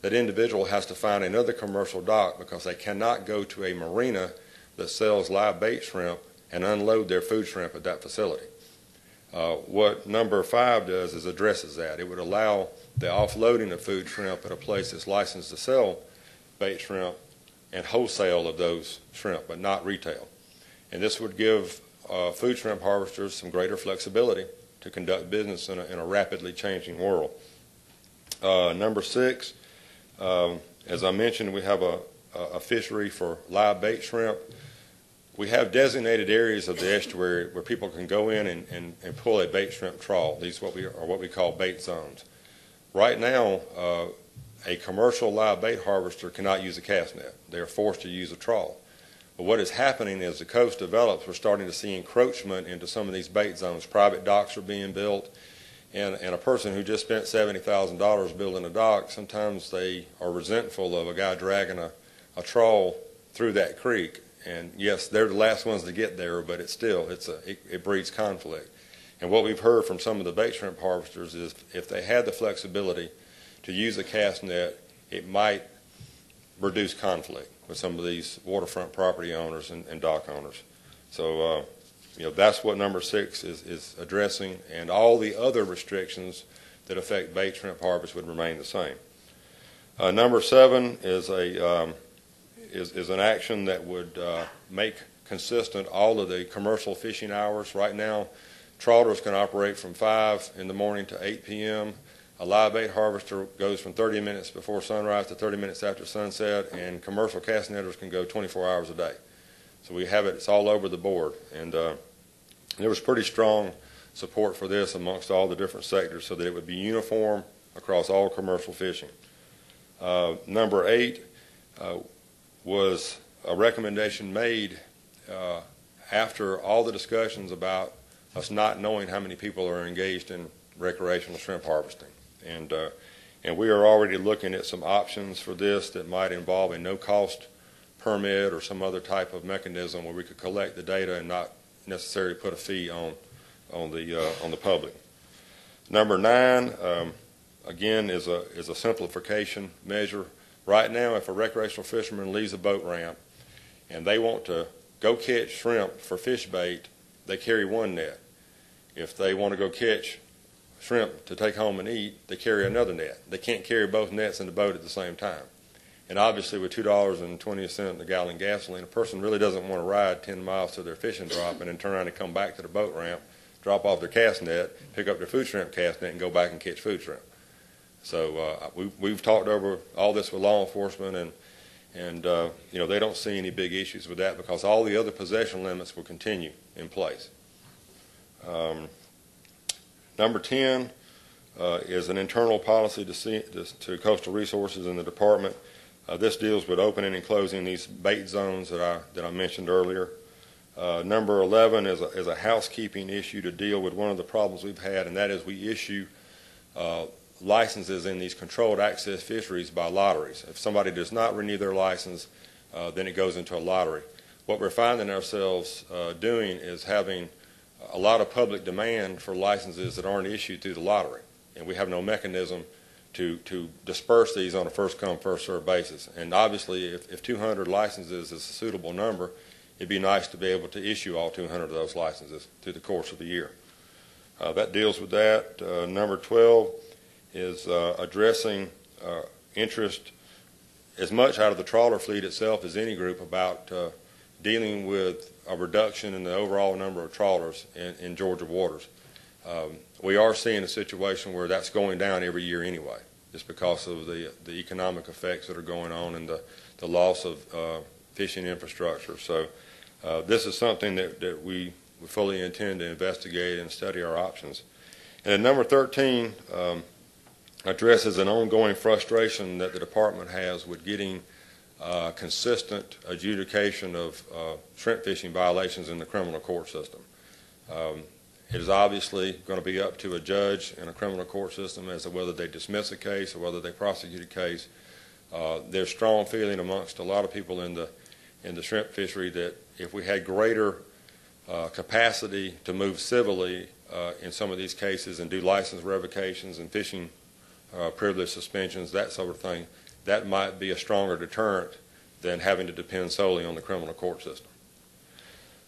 that individual has to find another commercial dock because they cannot go to a marina that sells live bait shrimp and unload their food shrimp at that facility. What number 5 does is addresses that. It would allow the offloading of food shrimp at a place that's licensed to sell bait shrimp and wholesale of those shrimp, but not retail. And this would give food shrimp harvesters some greater flexibility to conduct business in a rapidly changing world. Number 6, as I mentioned, we have a fishery for live bait shrimp. We have designated areas of the estuary where people can go in and pull a bait shrimp trawl. These are what we call bait zones. Right now, a commercial live bait harvester cannot use a cast net. They are forced to use a trawl. But what is happening as the coast develops, we're starting to see encroachment into some of these bait zones. Private docks are being built, and a person who just spent $70,000 building a dock, sometimes they are resentful of a guy dragging a trawl through that creek. And yes, they're the last ones to get there, but it breeds conflict. And what we've heard from some of the bait shrimp harvesters is if they had the flexibility to use a cast net, it might reduce conflict with some of these waterfront property owners and dock owners. So, that's what number 6 is addressing, and all the other restrictions that affect bait shrimp harvest would remain the same. Number 7 is an action that would make consistent all of the commercial fishing hours. Right now, trawlers can operate from 5 in the morning to 8 p.m. A live bait harvester goes from 30 minutes before sunrise to 30 minutes after sunset, and commercial cast netters can go 24 hours a day. So we have it's all over the board. And there was pretty strong support for this amongst all the different sectors so that it would be uniform across all commercial fishing. Number 8 was a recommendation made after all the discussions about us not knowing how many people are engaged in recreational shrimp harvesting. And we are already looking at some options for this that might involve a no-cost permit or some other type of mechanism where we could collect the data and not necessarily put a fee on the public. Number 9, again, is a simplification measure. Right now, if a recreational fisherman leaves a boat ramp and they want to go catch shrimp for fish bait, they carry one net. If they want to go catch shrimp to take home and eat, they carry another net. They can't carry both nets in the boat at the same time. And obviously with $2.20 a gallon gasoline, a person really doesn't want to ride 10 miles to their fishing drop and then turn around and come back to the boat ramp, drop off their cast net, pick up their food shrimp cast net, and go back and catch food shrimp. So we've talked over all this with law enforcement, and they don't see any big issues with that because all the other possession limits will continue in place. Number 10 is an internal policy to coastal resources in the department. This deals with opening and closing these bait zones that I mentioned earlier. Number 11 is a housekeeping issue to deal with one of the problems we've had, and that is we issue licenses in these controlled access fisheries by lotteries. If somebody does not renew their license, then it goes into a lottery. What we're finding ourselves doing is having a lot of public demand for licenses that aren't issued through the lottery, and we have no mechanism to disperse these on a first-come, first-served basis. And obviously, if 200 licenses is a suitable number, it'd be nice to be able to issue all 200 of those licenses through the course of the year. That deals with that. Number 12 is addressing interest as much out of the trawler fleet itself as any group about dealing with a reduction in the overall number of trawlers in Georgia waters. We are seeing a situation where that's going down every year anyway, just because of the economic effects that are going on and the loss of fishing infrastructure. So this is something that we fully intend to investigate and study our options. And then number 13 addresses an ongoing frustration that the department has with getting consistent adjudication of shrimp fishing violations in the criminal court system. It is obviously going to be up to a judge in a criminal court system as to whether they dismiss a case or whether they prosecute a case. There's strong feeling amongst a lot of people in the shrimp fishery that if we had greater capacity to move civilly in some of these cases and do license revocations and fishing privilege suspensions, that sort of thing, that might be a stronger deterrent than having to depend solely on the criminal court system.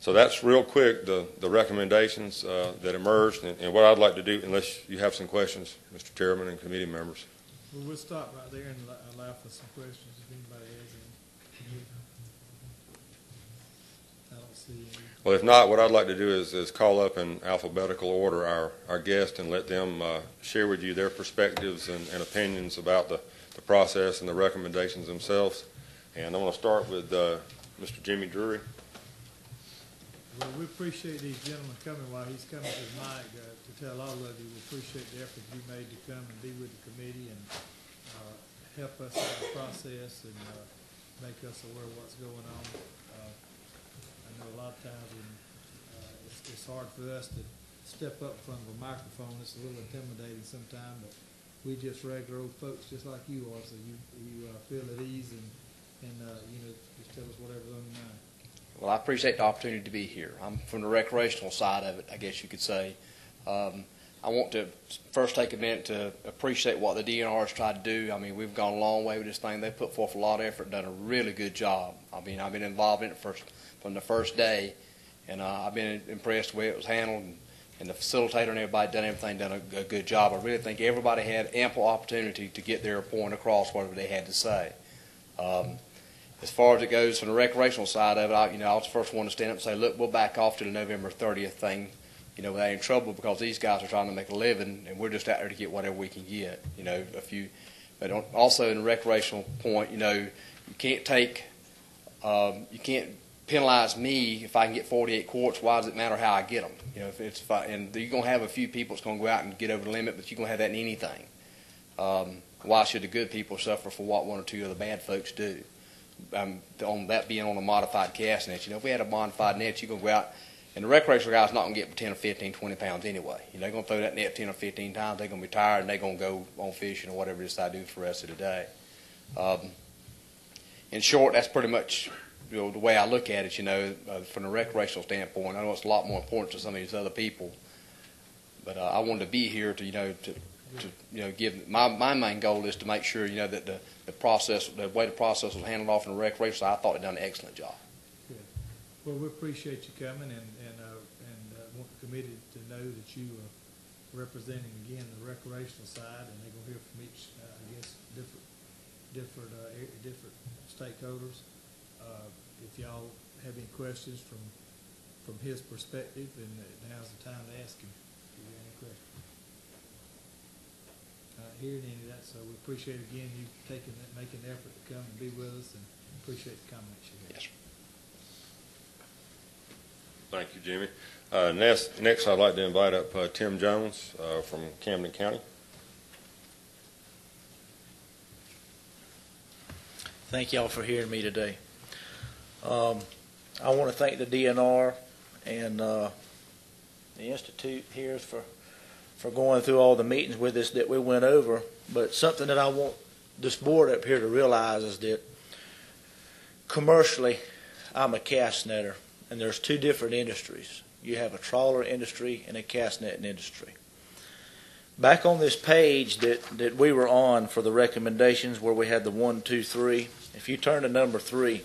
So that's real quick the recommendations that emerged, and what I'd like to do, unless you have some questions, Mr. Chairman and committee members. Well, we'll stop right there and allow for some questions if anybody has any. I don't see any. Well, if not, what I'd like to do is call up in alphabetical order our guests and let them share with you their perspectives and opinions about the process and the recommendations themselves. And I'm going to start with Mr. Jimmy Drury. Well, we appreciate these gentlemen coming while he's coming to the mic to tell all of you we appreciate the effort you made to come and be with the committee and help us in the process and make us aware of what's going on. I know a lot of times when, it's hard for us to step up in front of a microphone. It's a little intimidating sometimes, but we just regular old folks just like you are, so you feel at ease and just tell us whatever's on your mind. Well, I appreciate the opportunity to be here. I'm from the recreational side of it, I guess you could say. I want to first take a minute to appreciate what the DNR has tried to do. I mean, we've gone a long way with this thing. They put forth a lot of effort, done a really good job. I mean, I've been involved in it from the first day, and I've been impressed with the way it was handled, and the facilitator and everybody done a good job. I really think everybody had ample opportunity to get their point across, whatever they had to say. As far as it goes from the recreational side of it, I was the first one to stand up and say, look, we'll back off to the November 30th thing, without any trouble, because these guys are trying to make a living, and we're just out there to get whatever we can get, But also in the recreational point, you can't you can't penalize me if I can get 48 quarts. Why does it matter how I get them? And you're going to have a few people that's going to go out and get over the limit, but you're going to have that in anything. Why should the good people suffer for what one or two of the bad folks do? On that being on a modified cast net. If we had a modified net, you're going to go out, and the recreational guy's not going to get 10 or 15, 20 pounds anyway. They're going to throw that net 10 or 15 times. They're going to be tired, and they're going to go on fishing or whatever it is I do for the rest of the day. In short, that's pretty much the way I look at it, from a recreational standpoint. I know it's a lot more important to some of these other people, but I wanted to be here to give my main goal is to make sure that the way the process was handled off in the recreation side, I thought they'd done an excellent job. Good. Well, we appreciate you coming and want the committee to know that you are representing again the recreational side, and they're going to hear from each different stakeholders. If y'all have any questions from his perspective, and now's the time to ask him if you have any questions. Hearing any of that, so we appreciate again you making the effort to come and be with us, and appreciate the comments you had. Yes, sir. Thank you, Jimmy. Next, I'd like to invite up Tim Jones from Camden County. Thank y'all for hearing me today. I want to thank the DNR and the Institute here for going through all the meetings with us that we went over. But something that I want this board up here to realize is that commercially, I'm a cast netter, and there's two different industries. You have a trawler industry and a cast netting industry. Back on this page that we were on for the recommendations where we had the 1, 2, 3, if you turn to number 3,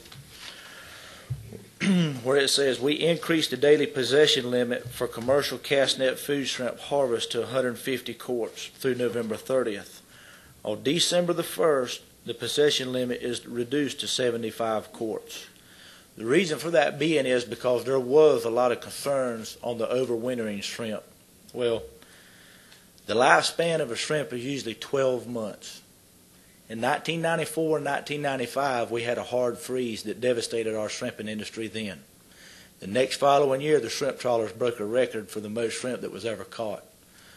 where it says we increased the daily possession limit for commercial cast net food shrimp harvest to 150 quarts through November 30th. On December the 1st, the possession limit is reduced to 75 quarts. The reason for that being is because there was a lot of concerns on the overwintering shrimp. Well, The lifespan of a shrimp is usually 12 months. In 1994 and 1995, we had a hard freeze that devastated our shrimping industry then. The next following year, the shrimp trawlers broke a record for the most shrimp that was ever caught.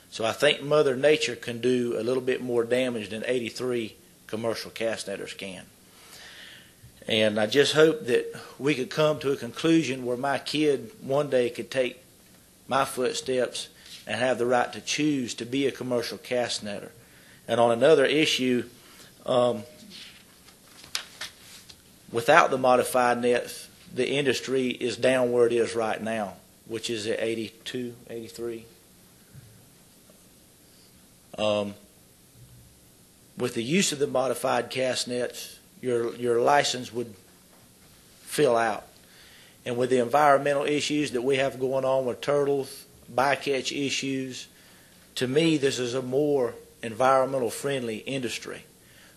So I think Mother Nature can do a little bit more damage than 83 commercial cast netters can. And I just hope that we could come to a conclusion where my kid one day could take my footsteps and have the right to choose to be a commercial cast netter. And on another issue, without the modified nets, the industry is down where it is right now, which is at 82, 83. With the use of the modified cast nets, your license would fill out. And with the environmental issues that we have going on with turtles, bycatch issues, to me this is a more environmental friendly industry.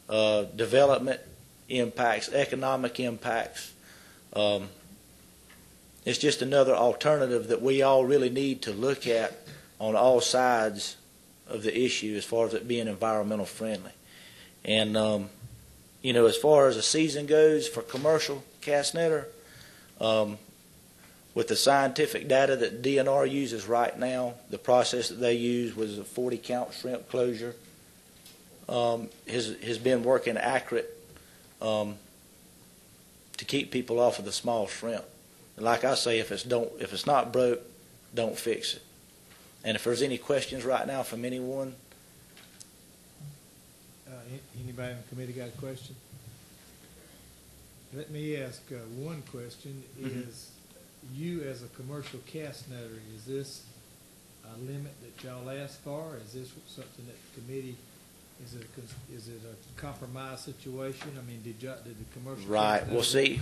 Development impacts, economic impacts. It's just another alternative that we all really need to look at on all sides of the issue as far as it being environmental friendly. And as far as the season goes for commercial cast netter, with the scientific data that DNR uses right now, the process that they use was a 40-count shrimp closure. Has been working accurate to keep people off of the small shrimp. And like I say, if it's not broke, don't fix it. And if there's any questions right now from anyone, Anybody in the committee got a question? Let me ask one question. Is you as a commercial cast netter, is this a limit that y'all asked for? Is this something that the committee, is it a compromise situation? I mean, did the commercial right? We'll see.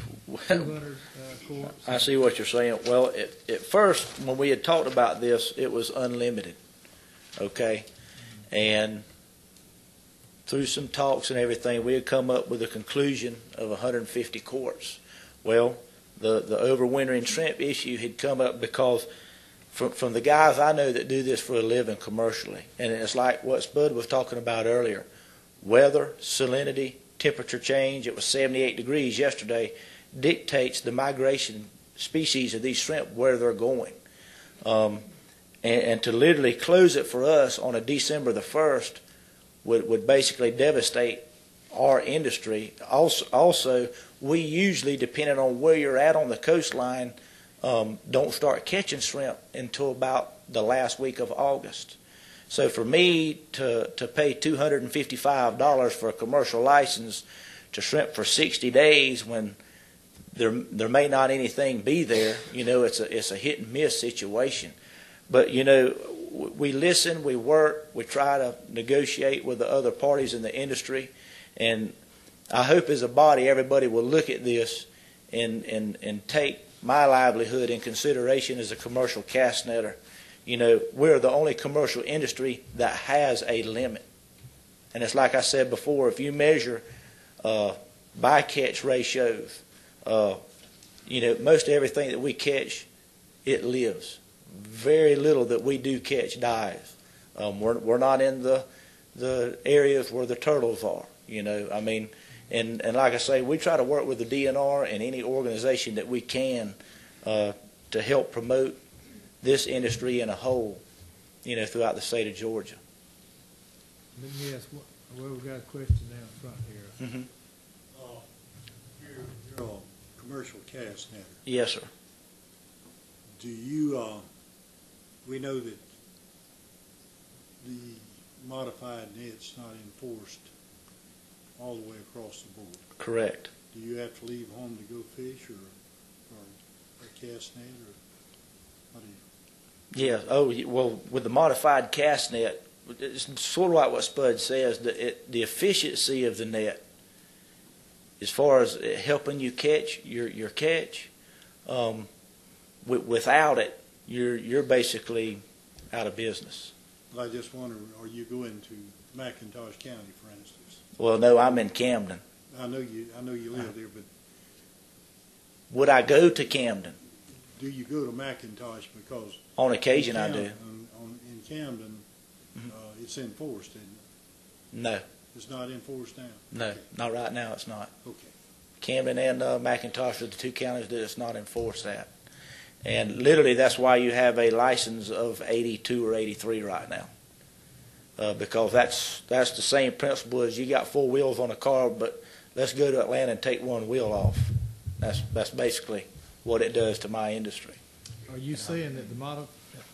200 quarts? I see what you're saying. Well, at first, when we had talked about this, it was unlimited. Okay, and through some talks and everything, we had come up with a conclusion of 150 quarts. Well, the overwintering shrimp issue had come up because from the guys I know that do this for a living commercially, and it's like what Spud was talking about earlier, weather, salinity, temperature change, it was 78 degrees yesterday, dictates the migration species of these shrimp where they're going. And to literally close it for us on a December the 1st would basically devastate our industry. Also, we usually, depending on where you're at on the coastline, don't start catching shrimp until about the last week of August. So for me to pay $255 for a commercial license to shrimp for 60 days when there may not anything be there, it's a hit and miss situation. But we listen, we work, we try to negotiate with the other parties in the industry, and I hope as a body everybody will look at this and take my livelihood in consideration as a commercial cast netter. We're the only commercial industry that has a limit. And it's like I said before, if you measure bycatch ratios, most everything that we catch, it lives. Very little that we do catch dies. We're not in the areas where the turtles are. And like I say, we try to work with the DNR and any organization that we can to help promote this industry in a whole, throughout the state of Georgia. Let me ask, we've got a question down front here. Mm-hmm. You're a commercial cast netter. Yes, sir. Do you, we know that the modified net's not enforced all the way across the board. Correct. Do you have to leave home to go fish or a cast net, or how do you? Yeah. Oh, well, with the modified cast net, it's sort of like what Spud says. The efficiency of the net, as far as helping you catch your catch, without it, you're basically out of business. Well, I just wonder, are you going to McIntosh County, for instance? Well, no, I'm in Camden. I know you live there, but would I go to Camden? Do you go to McIntosh? Because on occasion I do. In Camden, It's enforced, isn't it? No, It's not enforced now? no, not right now, it's not. Okay. Camden and McIntosh are the two counties that it's not enforced at. And literally, that's why you have a license of 82 or 83 right now. Because that's the same principle as you got 4 wheels on a car, but let's go to Atlanta and take 1 wheel off. That's basically what it does to my industry. Are you saying that that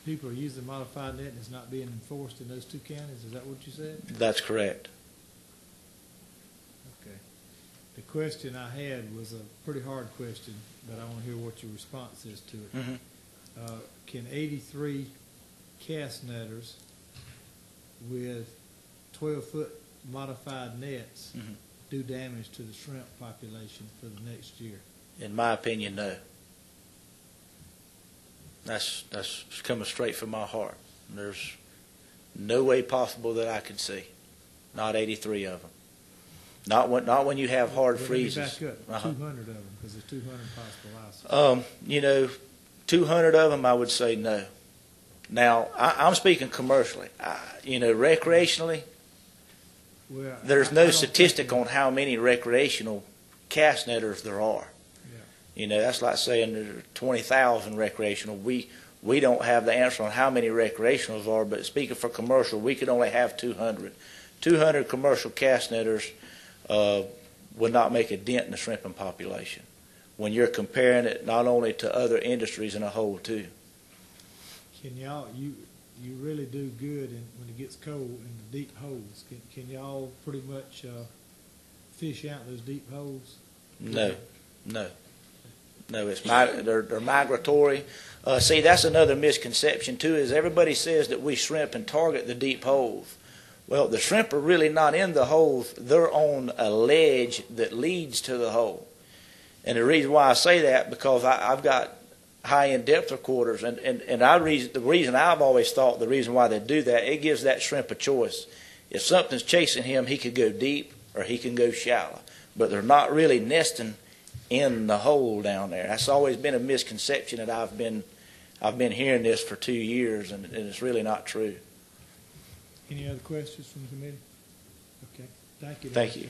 people are using modified net and it's not being enforced in those 2 counties? Is that what you said? That's correct. Okay. The question I had was a pretty hard question, but I want to hear what your response is to it. Mm-hmm. Can 83 cast netters with 12-foot modified nets Mhm. do damage to the shrimp population for the next year? In my opinion, no. That's coming straight from my heart. There's no way possible that I could see. Not 83 of them. Not when you have hard Well, freezes. Let me back up. Uh-huh. 200 of them, because there's 200 possible licenses. 200 of them, I would say no. Now, I'm speaking commercially. Recreationally, Well, there's I no don't statistic think- on how many recreational cast netters there are. Yeah. That's like saying there are 20,000 recreational. We don't have the answer on how many recreationals are, but speaking for commercial, we could only have 200. 200 commercial cast netters would not make a dent in the shrimping population when you're comparing it not only to other industries in a whole, too. Can y'all, you really do good when it gets cold in the deep holes. Can y'all pretty much fish out those deep holes? No. It's they're migratory. See, that's another misconception too. Is everybody says that we shrimp and target the deep holes. Well, the shrimp are really not in the holes. They're on a ledge that leads to the hole. And the reason why I say that, because I've got high-end depth recorders, and the reason I've always thought the reason why they do that, it gives that shrimp a choice. If something's chasing him, he could go deep or he can go shallow. But they're not really nesting in the hole down there. That's always been a misconception that I've been hearing this for 2 years, and it's really not true. Any other questions from the committee? Okay, thank you. Thank you.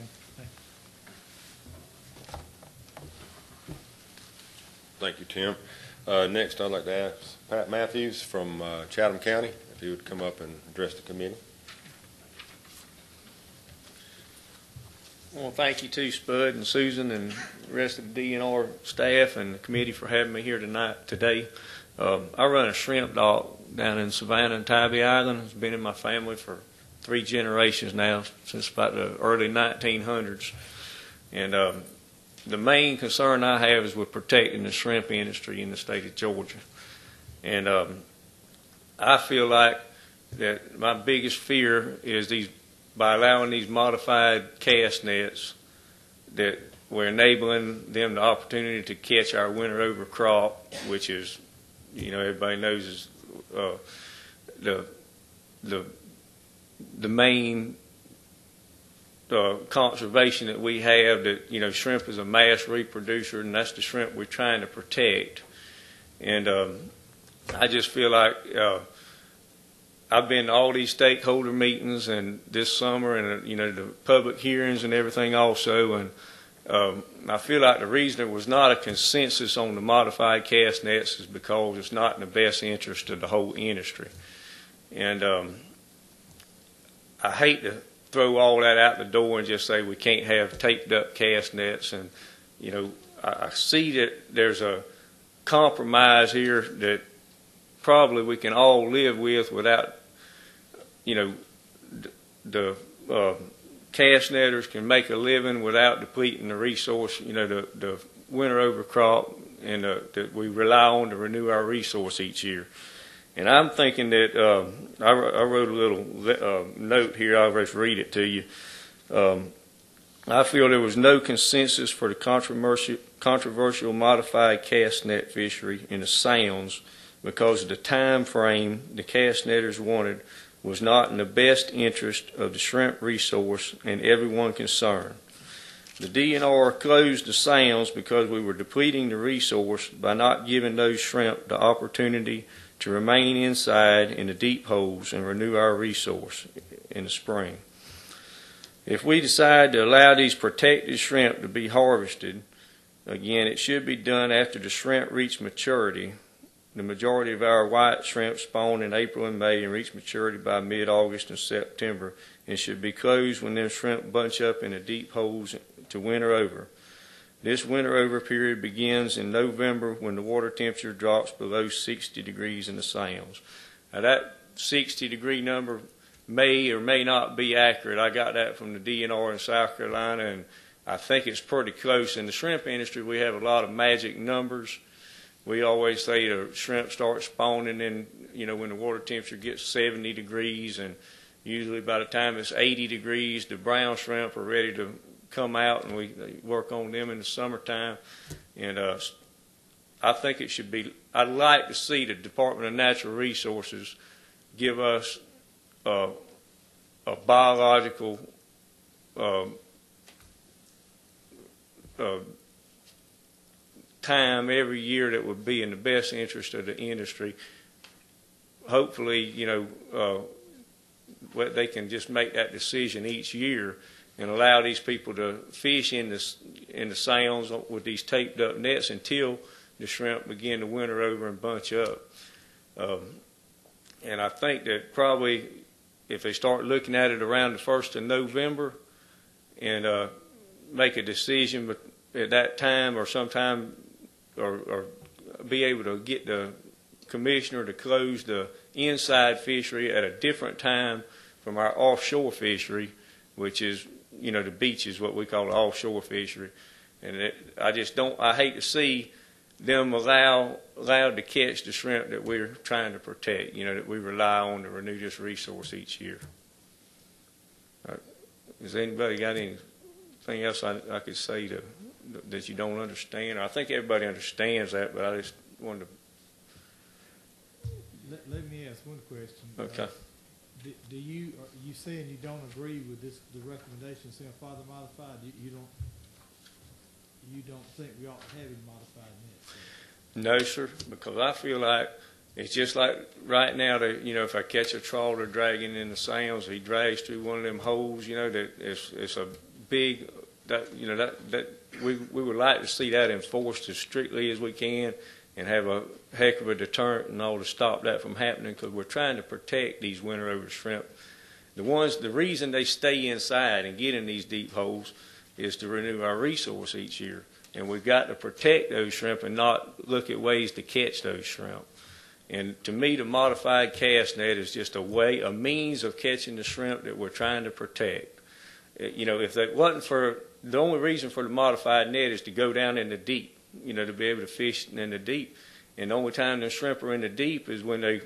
Thank you, Tim. Next, I'd like to ask Pat Matthews from Chatham County if he would come up and address the committee. Well, thank you to Spud and Susan and the rest of the DNR staff and the committee for having me here today. I run a shrimp dock down in Savannah and Tybee Island. It's been in my family for 3 generations now, since about the early 1900s. And the main concern I have is with protecting the shrimp industry in the state of Georgia. And I feel like that my biggest fear is by allowing these modified cast nets, that we're enabling them the opportunity to catch our winter over crop, which is, everybody knows is the main conservation that we have. That shrimp is a mass reproducer, and that's the shrimp we're trying to protect. And I just feel like I've been to all these stakeholder meetings and this summer, and the public hearings and everything also, and I feel like the reason there was not a consensus on the modified cast nets is because it's not in the best interest of the whole industry. And I hate to throw all that out the door and just say we can't have taped up cast nets. And I see that there's a compromise here that probably we can all live with without, the cast netters can make a living without depleting the resource, the winter overcrop, and that we rely on to renew our resource each year. And I'm thinking that I wrote a little note here. I'll just read it to you. I feel there was no consensus for the controversial modified cast net fishery in the Sounds because of the time frame the cast netters wanted was not in the best interest of the shrimp resource and everyone concerned. The DNR closed the sounds because we were depleting the resource by not giving those shrimp the opportunity to remain inside in the deep holes and renew our resource in the spring. If we decide to allow these protected shrimp to be harvested, again, it should be done after the shrimp reach maturity. The majority of our white shrimp spawn in April and May and reach maturity by mid-August and September, and should be closed when them shrimp bunch up in the deep holes to winter over. This winter over period begins in November when the water temperature drops below 60 degrees in the sounds. Now that 60-degree number may or may not be accurate. I got that from the DNR in South Carolina, and I think it's pretty close. In the shrimp industry, we have a lot of magic numbers. We always say the shrimp start spawning in, when the water temperature gets 70 degrees, and usually by the time it's 80 degrees, the brown shrimp are ready to come out, and we work on them in the summertime. And I think it should be, I'd like to see the Department of Natural Resources give us a biological time every year that would be in the best interest of the industry. Hopefully, they can just make that decision each year and allow these people to fish in the sounds with these taped up nets until the shrimp begin to winter over and bunch up. And I think that probably if they start looking at it around the 1st of November and make a decision at that time or sometime, or be able to get the commissioner to close the inside fishery at a different time from our offshore fishery, which is, the beach is what we call the offshore fishery. And I hate to see them allowed to catch the shrimp that we're trying to protect, that we rely on to renew this resource each year. Has anybody got anything else I could say that you don't understand? I think everybody understands that, but I just wanted to. Let me ask one question. Okay. Do you, are you saying you don't agree with the recommendation saying father modified? You don't think we ought to have him modified nets? No, sir, because I feel like it's just like right now that, if I catch a trawler dragging in the sounds, he drags through one of them holes, that it's a big, that we would like to see that enforced as strictly as we can and have a heck of a deterrent and all to stop that from happening, because we're trying to protect these winter over shrimp. The reason they stay inside and get in these deep holes is to renew our resource each year. And we've got to protect those shrimp and not look at ways to catch those shrimp. And to me, the modified cast net is just a means of catching the shrimp that we're trying to protect. If that wasn't for, the only reason for the modified net is to go down in the deep, to be able to fish in the deep. And the only time the shrimp are in the deep is when they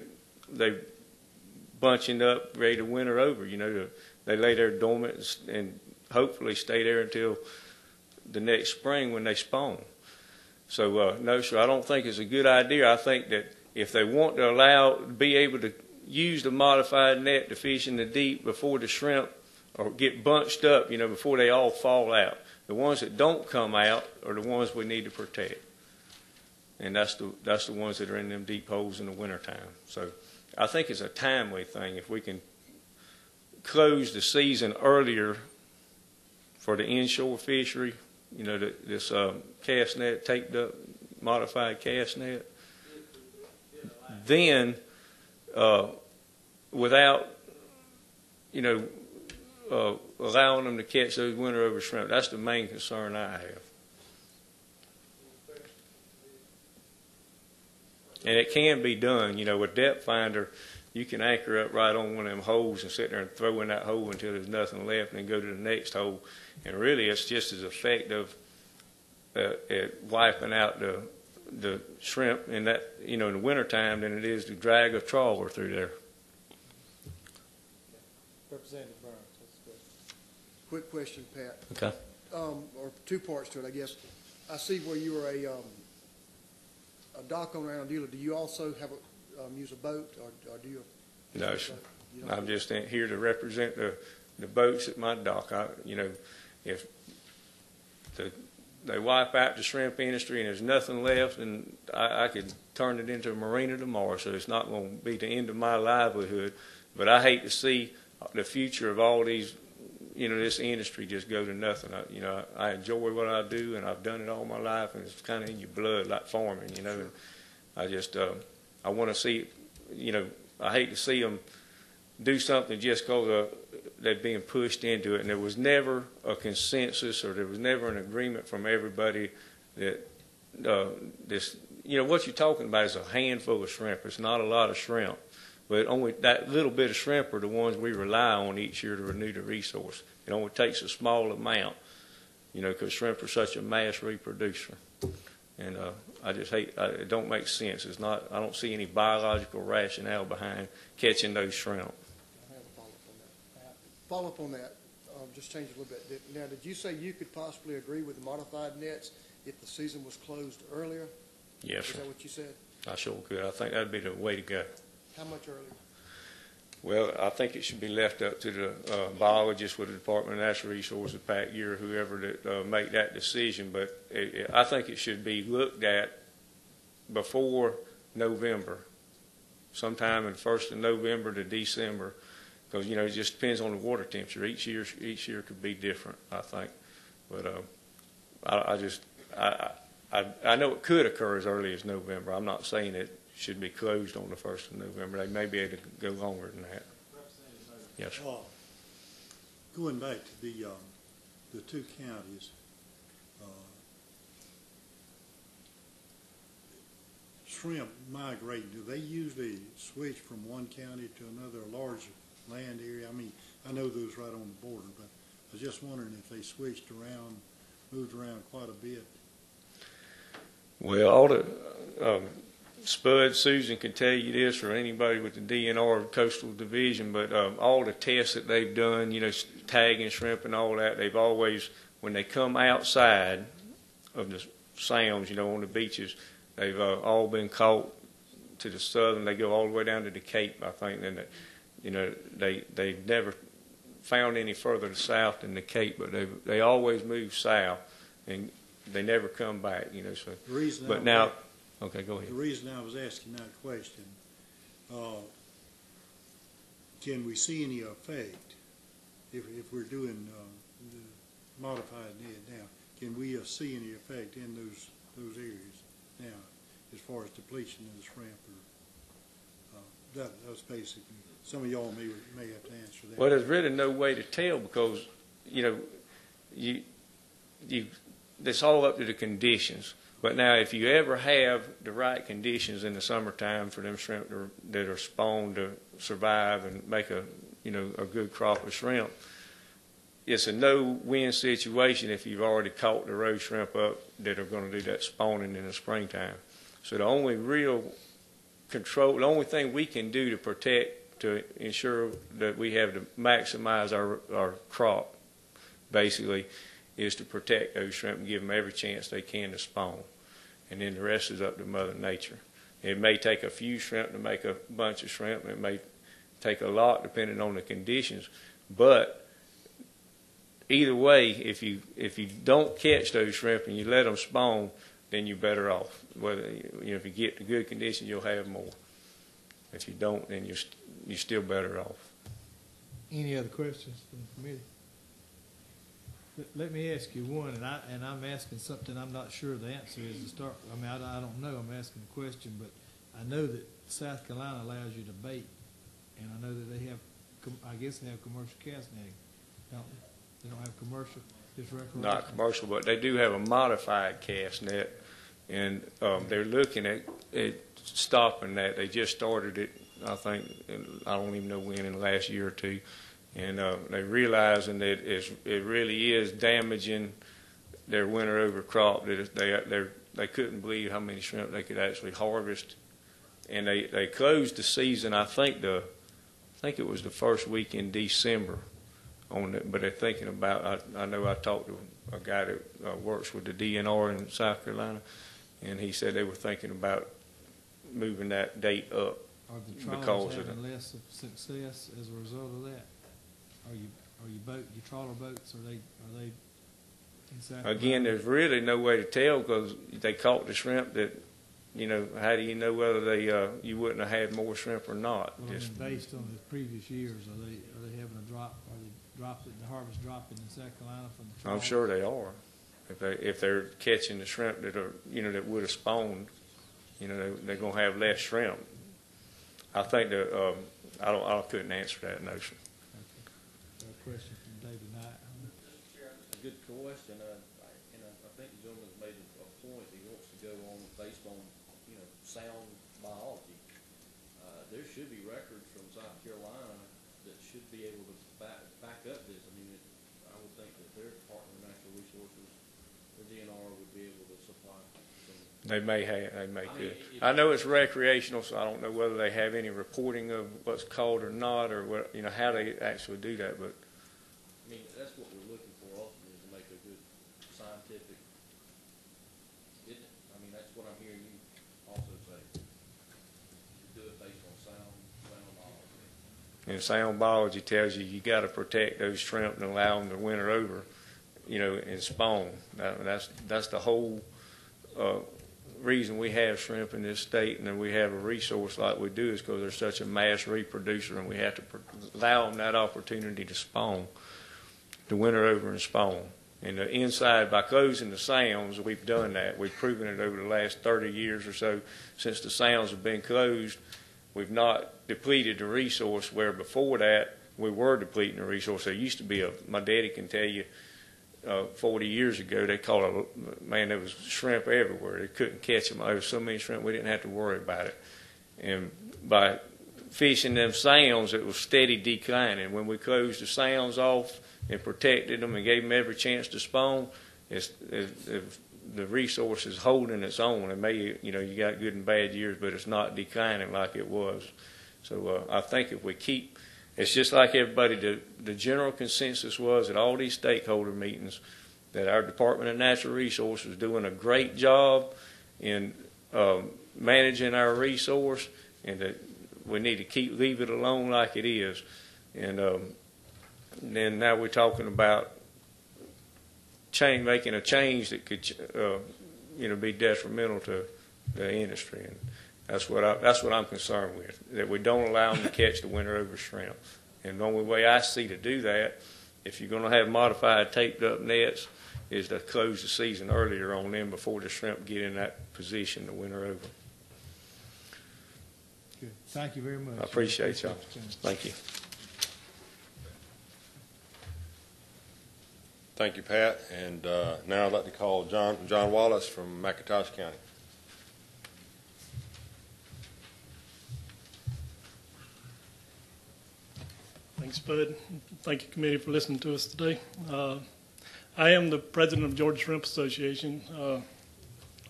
bunching up, ready to winter over. They lay there dormant and hopefully stay there until the next spring when they spawn. So no, sir, I don't think it's a good idea. I think that if they want to be able to use the modified net to fish in the deep before the shrimp or get bunched up, before they all fall out, the ones that don't come out are the ones we need to protect. And that's the ones that are in them deep holes in the wintertime. So I think it's a timely thing. If we can close the season earlier for the inshore fishery, this cast net, taped up, modified cast net, then without, allowing them to catch those winter over shrimp, that's the main concern I have. And it can be done, with depth finder. You can anchor up right on one of them holes and sit there and throw in that hole until there's nothing left and then go to the next hole. And really, it's just as effective at wiping out the shrimp in that, in the wintertime than it is to drag a trawler through there. Representative Burns, that's good. Quick question, Pat. Okay. Or two parts to it, I guess. I see where you were a dock owner and a dealer. Do you also have use a boat, or do you? No, sir. I'm just here to represent the boats at my dock. If they wipe out the shrimp industry and there's nothing left, and I could turn it into a marina tomorrow, so it's not going to be the end of my livelihood. But I hate to see the future of all these, this industry just go to nothing. I enjoy what I do, and I've done it all my life, and it's kind of in your blood, like farming, And I just, I want to see, I hate to see them do something just because they're being pushed into it, and there was never a consensus, or there was never an agreement from everybody that this, what you're talking about is a handful of shrimp. It's not a lot of shrimp, but only that little bit of shrimp are the ones we rely on each year to renew the resource. It only takes a small amount, because shrimp are such a mass reproducer. And I just hate, it don't make sense. It's not, I don't see any biological rationale behind catching those shrimp. I have a follow-up on that. Just change it a little bit. Now, did you say you could possibly agree with the modified nets if the season was closed earlier? Yes, sir. Is that what you said? I sure could. I think that'd be the way to go. How much earlier? Well, I think it should be left up to the biologists with the Department of Natural Resources, Pat Gear, whoever that make that decision. But I think it should be looked at before November, sometime in the 1st of November to December, because it just depends on the water temperature. Each year could be different, I think. But I know it could occur as early as November. I'm not saying it should be closed on the 1st of November. They may be able to go longer than that. Yes, sir. Going back to the two counties, shrimp migrating, do they usually switch from one county to another, large land area? I mean, I know those right on the border, but I was just wondering if they switched around, moved around quite a bit. Well, all the Spud, Susan can tell you this, or anybody with the DNR Coastal Division, but all the tests that they've done, tagging shrimp and all that, they've always, when they come outside of the sounds, on the beaches, they've all been caught to the southern. They go all the way down to the Cape, I think, and they've never found any further south than the Cape, but they always move south, and they never come back, So, but now. Okay, go ahead. The reason I was asking that question, can we see any effect if we're doing the modified net now? Can we see any effect in those areas now, as far as depletion of the shrimp? Or that was basically. Some of y'all may have to answer that. Well, there's really no way to tell because it's all up to the conditions. But now, if you ever have the right conditions in the summertime for them shrimp that are spawned to survive and make a good crop of shrimp, it's a no-win situation if you've already caught the roe shrimp up that are going to do that spawning in the springtime. So the only real control, the only thing we can do to ensure that we have to maximize our crop, basically, is to protect those shrimp and give them every chance they can to spawn. And then the rest is up to Mother Nature. It may take a few shrimp to make a bunch of shrimp, and it may take a lot depending on the conditions. But either way, if you don't catch those shrimp and you let them spawn, then you're better off. Whether if you get the good conditions, you'll have more. If you don't, then you're still better off. Any other questions from the committee? Let me ask you one, and I'm asking something I'm not sure the answer is to start. I mean, I don't know. I'm asking a question, but I know that South Carolina allows you to bait, and I know that they have. I guess they have commercial cast netting. Don't they? They don't have commercial. Just recreational. Not commercial, but they do have a modified cast net, and they're looking at stopping that. They just started it, I think. I don't even know when, in the last year or two. And they're realizing that it really is damaging their winter over crop. That they couldn't believe how many shrimp they could actually harvest. And they closed the season. I think it was the first week in December on it. But they're thinking about. I know I talked to a guy that works with the DNR in South Carolina, and he said they were thinking about moving that date up. Are the trawlers having less success as a result of that? Are you trawler boats? Are they Exactly. Again, there's really no way to tell because they caught the shrimp that, how do you know whether you wouldn't have had more shrimp or not? Well, based on the previous years, are they having a drop? Are they the harvest dropping in South Carolina from the I'm sure they are. If they're catching the shrimp that are, that would have spawned, they're going to have less shrimp. I think that I couldn't answer that notion. Okay. A question from David Knight. Mr. Chairman, a good question. I think the gentleman's made a point. He wants to go on based on sound biology. There should be records from South Carolina that should be able to back up this. I mean, I would think that their Department of Natural Resources, the DNR, would be able to supply some. They may could. I know it's recreational, so I don't know whether they have any reporting of what's caught or not, or what, how they actually do that. But I mean, that's what we're looking for ultimately, is to make a good scientific. I mean, that's what I'm hearing you also say. To do it based on sound biology. and sound biology tells you got to protect those shrimp and allow them to winter over, and spawn. That's the whole reason we have shrimp in this state, and then we have a resource like we do is because they're such a mass reproducer, and we have to allow them that opportunity to spawn, to winter over and spawn. And the inside, by closing the sounds, we've done that. We've proven it over the last 30 years or so since the sounds have been closed. We've not depleted the resource, where before that we were depleting the resource. There used to be my daddy can tell you, 40 years ago, they caught there was shrimp everywhere. They couldn't catch them. There was so many shrimp, we didn't have to worry about it. And by fishing them sounds, it was steady declining. When we closed the sounds off and protected them and gave them every chance to spawn, the resource is holding its own. And maybe, you got good and bad years, but it's not declining like it was. So I think if we keep, it's just like everybody, the general consensus was at all these stakeholder meetings that our Department of Natural Resources is doing a great job in managing our resource, and that we need to leave it alone like it is. And then now we're talking about making a change that could be detrimental to the industry. And that's what I'm concerned with, that we don't allow them to catch the winter over shrimp. And the only way I see to do that, if you're going to have modified taped up nets, is to close the season earlier on them before the shrimp get in that position to winter over. Good. Thank you very much. I appreciate y'all. Thank you. Thank you, Pat. And now I'd like to call John Wallace from McIntosh County. Thanks, Bud. Thank you, committee, for listening to us today. I am the president of Georgia Shrimp Association.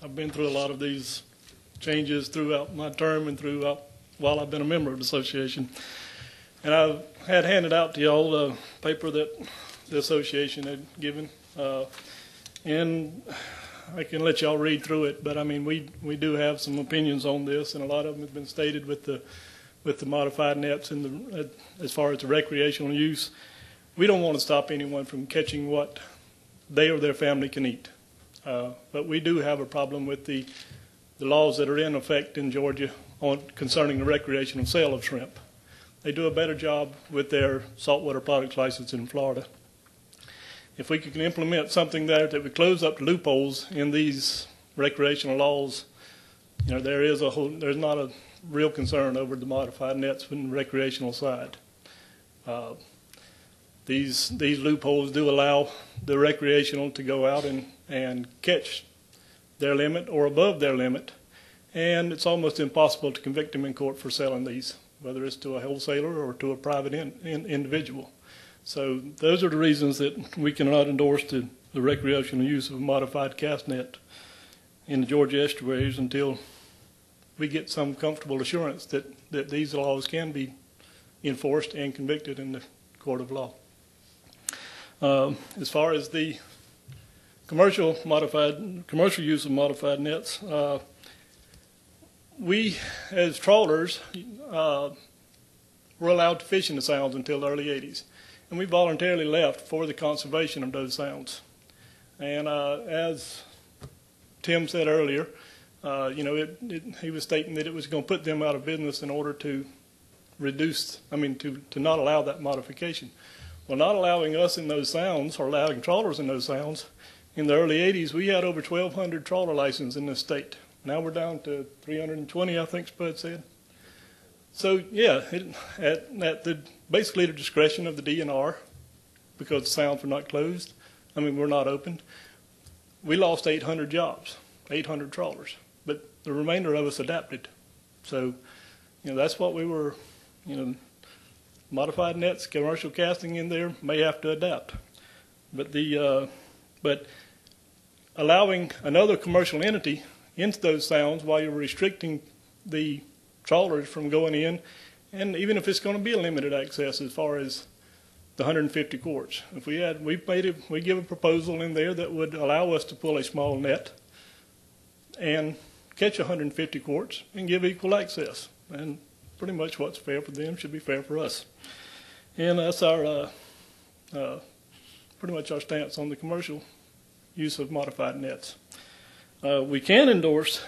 I've been through a lot of these changes throughout my term and while I've been a member of the association. And I had handed out to y'all a paper that the association had given. And I can let y'all read through it, but I mean, we do have some opinions on this, and a lot of them have been stated with the modified nets and as far as the recreational use. We don't want to stop anyone from catching what they or their family can eat. But we do have a problem with the laws that are in effect in Georgia concerning the recreational sale of shrimp. They do a better job with their saltwater products license in Florida. If we can implement something there that would close up the loopholes in these recreational laws, there's not a real concern over the modified nets from the recreational side. These loopholes do allow the recreational to go out and catch their limit or above their limit, and it's almost impossible to convict them in court for selling these, whether it's to a wholesaler or to a private individual. So those are the reasons that we cannot endorse the recreational use of a modified cast net in the Georgia estuaries until we get some comfortable assurance that these laws can be enforced and convicted in the court of law. As far as the commercial use of modified nets, we as trawlers were allowed to fish in the sounds until the early 80s, and we voluntarily left for the conservation of those sounds. And as Tim said earlier, he was stating that it was going to put them out of business in order to to not allow that modification. Well, not allowing us in those sounds, or allowing trawlers in those sounds, in the early 80s, we had over 1,200 trawler licenses in this state. Now we're down to 320, I think Spud said. So, yeah, basically the discretion of the DNR, because the sounds were not closed, we're not opened. We lost 800 jobs, 800 trawlers, but the remainder of us adapted. So, that's what we were, modified nets, commercial casting in there may have to adapt. But allowing another commercial entity into those sounds while you're restricting the trawlers from going in, and even if it's going to be a limited access as far as the 150 quarts. If we give a proposal in there that would allow us to pull a small net and catch 150 quarts and give equal access. And pretty much what's fair for them should be fair for us. And that's our pretty much our stance on the commercial use of modified nets. We can endorse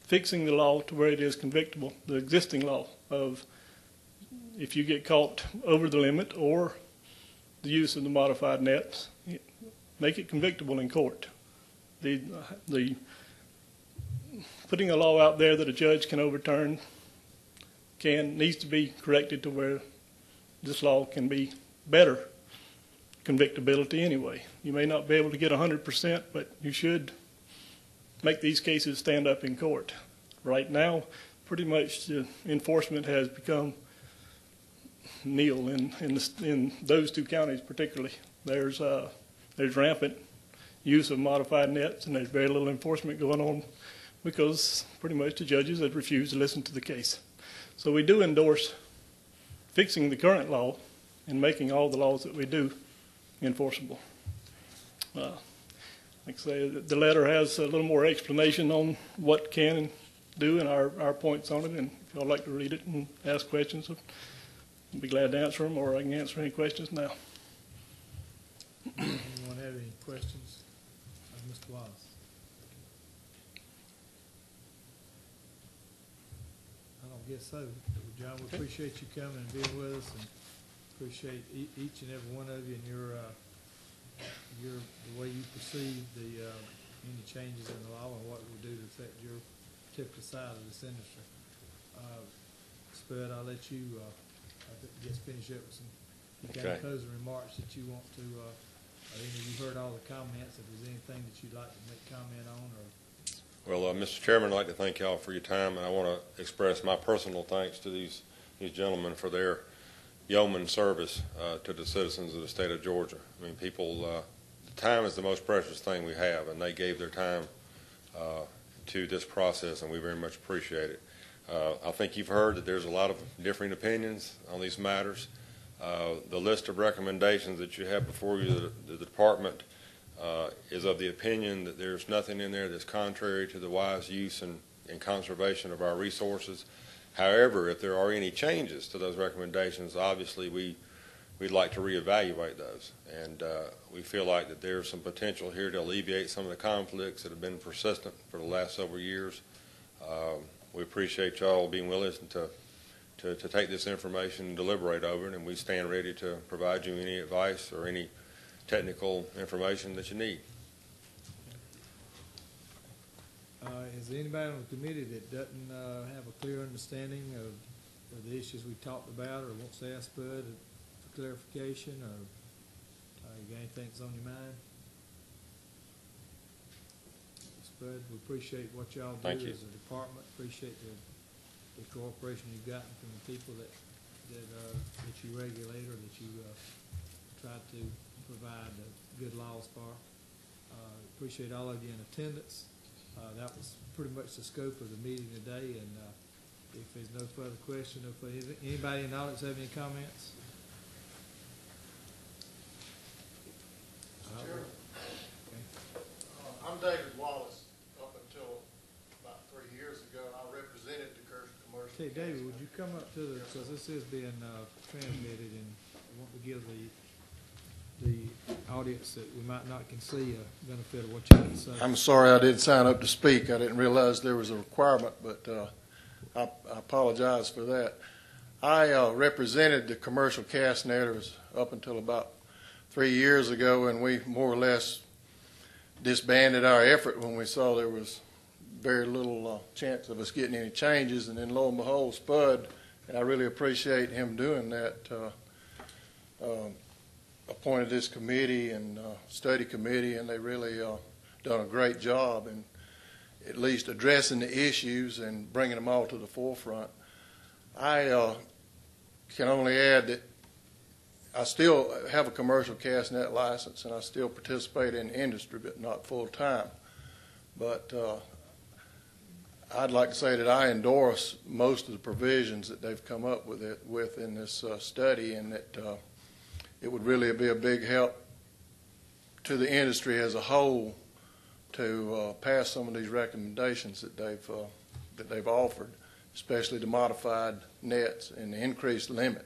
fixing the law to where it is convictable, the existing law of if you get caught over the limit or the use of the modified nets, make it convictable in court. The putting a law out there that a judge can overturn needs to be corrected to where this law can be better convictability anyway. You may not be able to get 100%, but you should make these cases stand up in court. Right now, pretty much the enforcement has become nil in those two counties particularly. There's rampant use of modified nets, and there's very little enforcement going on because pretty much the judges have refused to listen to the case. So we do endorse fixing the current law and making all the laws that we do enforceable. Like I say, the letter has a little more explanation on what can and do and our points on it, and if y'all like to read it and ask questions, I'd be glad to answer them, or I can answer any questions now. Anyone have any questions of Mr. Wallace? I don't guess so. John, we appreciate you coming and being with us, and appreciate each and every one of you and the way you perceive any changes in the law and what it will do to affect your particular side of this industry. Spud, I'll let you finish up with some any closing remarks that you want to. You've heard all the comments. If there's anything that you'd like to make comment on, or. Well, Mr. Chairman, I'd like to thank y'all for your time, and I want to express my personal thanks to these gentlemen for their yeoman service to the citizens of the state of Georgia. Time is the most precious thing we have, and they gave their time to this process, and we very much appreciate it. I think you've heard that there's a lot of differing opinions on these matters. The list of recommendations that you have before you, the department is of the opinion that there's nothing in there that's contrary to the wise use and conservation of our resources. However, if there are any changes to those recommendations, obviously we'd like to reevaluate those. And we feel like that there's some potential here to alleviate some of the conflicts that have been persistent for the last several years. We appreciate y'all being willing to take this information and deliberate over it, and we stand ready to provide you any advice or any technical information that you need. Is there anybody on the committee that doesn't have a clear understanding of the issues we talked about, or wants to ask Bud for clarification, or you got anything that's on your mind? Bud, we appreciate what y'all do as a department. Appreciate the cooperation you've gotten from the people that you regulate or that you try to provide good laws for. Appreciate all of you in attendance. That was pretty much the scope of the meeting today, and if there's no further question, anybody in the audience have any comments? Sure. I'm David Wallace. Up until about 3 years ago, I represented the commercial. Okay, David, would you come up to because this is being transmitted, and I want to give the the audience that we might not can see a benefit of what you have to say. I'm sorry I didn't sign up to speak. I didn't realize there was a requirement, but I apologize for that. I represented the commercial cast netters up until about 3 years ago, and we more or less disbanded our effort when we saw there was very little chance of us getting any changes. And then lo and behold, Spud, and I really appreciate him doing that, appointed this committee and study committee, and they really done a great job in at least addressing the issues and bringing them all to the forefront. I can only add that I still have a commercial cast net license, and I still participate in the industry, but not full time. But I'd like to say that I endorse most of the provisions that they've come up with in this study, and that it would really be a big help to the industry as a whole to pass some of these recommendations that they've offered, especially the modified nets and the increased limit.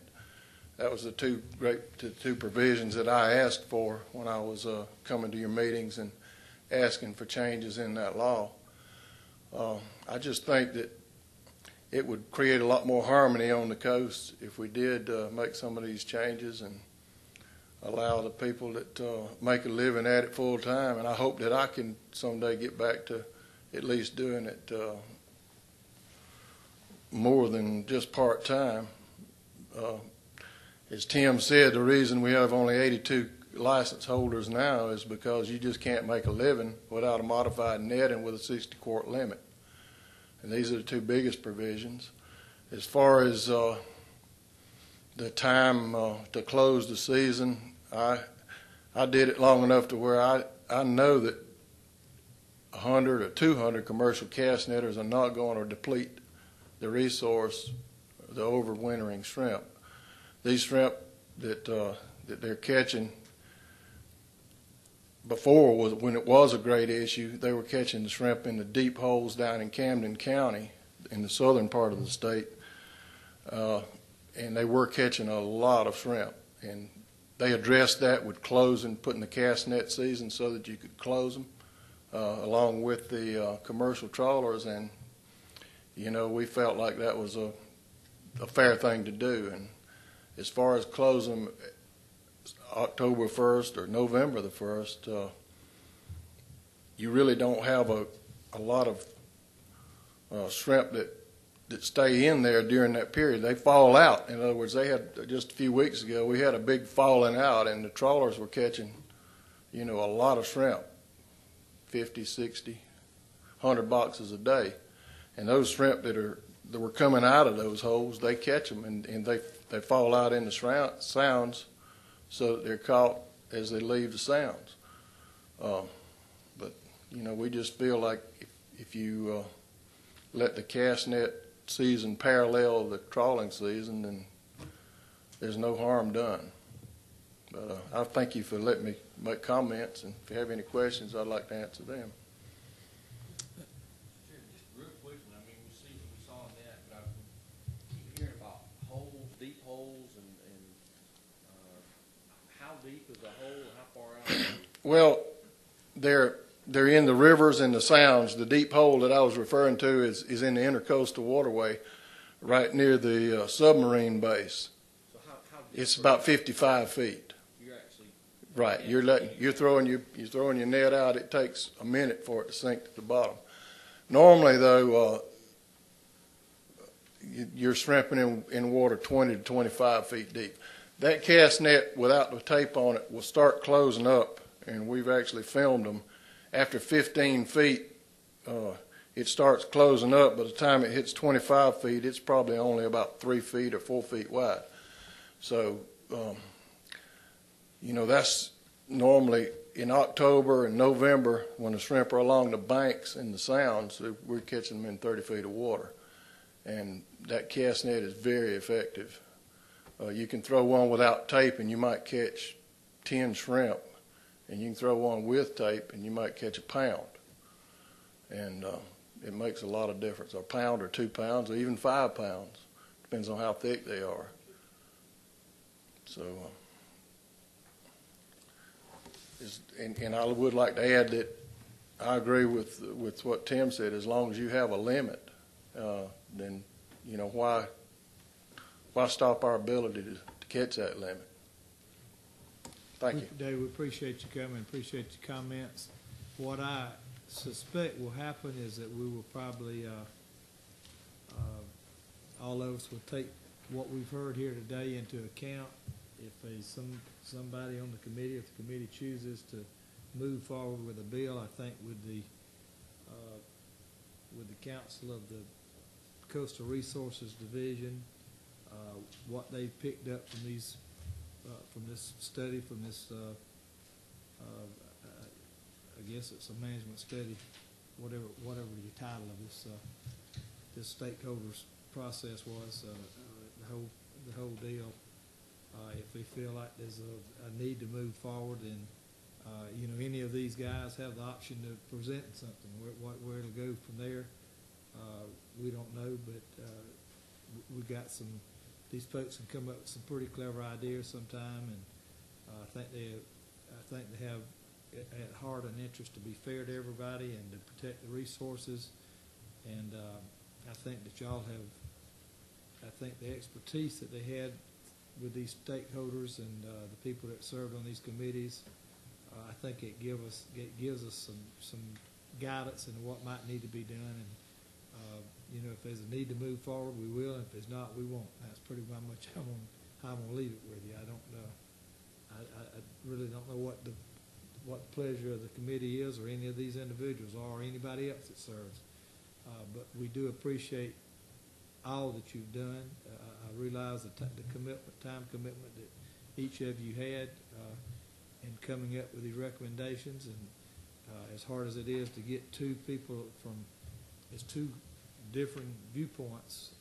That was the two provisions that I asked for when I was coming to your meetings and asking for changes in that law. I just think that it would create a lot more harmony on the coast if we did make some of these changes and allow the people that make a living at it full time. And I hope that I can someday get back to at least doing it more than just part time. As Tim said, the reason we have only 82 license holders now is because you just can't make a living without a modified net and with a 60-quart limit. And these are the two biggest provisions. As far as the time to close the season, I did it long enough to where I know that 100 or 200 commercial cast netters are not going to deplete the resource, the overwintering shrimp. These shrimp that they're catching before, when it was a great issue, they were catching the shrimp in the deep holes down in Camden County in the southern part of the state, and they were catching a lot of shrimp. And they addressed that with putting the cast net season so that you could close them, along with the commercial trawlers. And we felt like that was a fair thing to do. And as far as closing them October 1st or November the 1st, you really don't have a lot of shrimp that stay in there during that period. They fall out. In other words, they had just a few weeks ago, we had a big falling out, and the trawlers were catching, a lot of shrimp, 50, 60, 100 boxes a day. And those shrimp that were coming out of those holes, they catch them, and they fall out in the sounds so that they're caught as they leave the sounds. But we just feel like if you let the cast net season parallel the trawling season, then there's no harm done. But I thank you for letting me make comments, and if you have any questions, I'd like to answer them. Just real quickly, we saw that, but I keep hearing about holes, deep holes, and how deep is a hole and how far out? Well, they're in the rivers and the sounds. The deep hole that I was referring to is in the intercoastal waterway, right near the submarine base. So how deep? It's about 55 feet. You're actually right. You're throwing your net out. It takes a minute for it to sink to the bottom. Normally, though, you're shrimping in water 20 to 25 feet deep. That cast net without the tape on it will start closing up, and we've actually filmed them. After 15 feet, it starts closing up. By the time it hits 25 feet, it's probably only about 3 feet or 4 feet wide. So, that's normally in October and November when the shrimp are along the banks and the sounds. We're catching them in 30 feet of water. And that cast net is very effective. You can throw one without tape and you might catch 10 shrimp. And you can throw one with tape and you might catch a pound. And it makes a lot of difference. A pound or 2 pounds or even 5 pounds. Depends on how thick they are. So and I would like to add that I agree with what Tim said. As long as you have a limit, then, you know, why stop our ability to catch that limit? Thank you. Dave, we appreciate you coming, appreciate your comments. What I suspect will happen is that we will probably, all of us will take what we've heard here today into account. If somebody on the committee, if the committee chooses to move forward with a bill, I think with the Council of the Coastal Resources Division, what they picked up from these from this study, from this I guess it's a management study, whatever the title of this stakeholders process was, the whole deal. If we feel like there's a need to move forward, and you know, any of these guys have the option to present something. Where to go from there, we don't know, but we got these folks can come up with some pretty clever ideas sometime, and I think they have at heart an interest to be fair to everybody and to protect the resources. And I think that y'all have, I think the expertise that they had with these stakeholders and the people that served on these committees, I think it gives us some guidance into what might need to be done. And you know, if there's a need to move forward, we will. And if there's not, we won't. That's pretty much how I'm gonna leave it with you. I don't know. I really don't know what the pleasure of the committee is, or any of these individuals, or anybody else that serves. But we do appreciate all that you've done. I realize the time commitment that each of you had in coming up with these recommendations, and as hard as it is to get two people from two different viewpoints,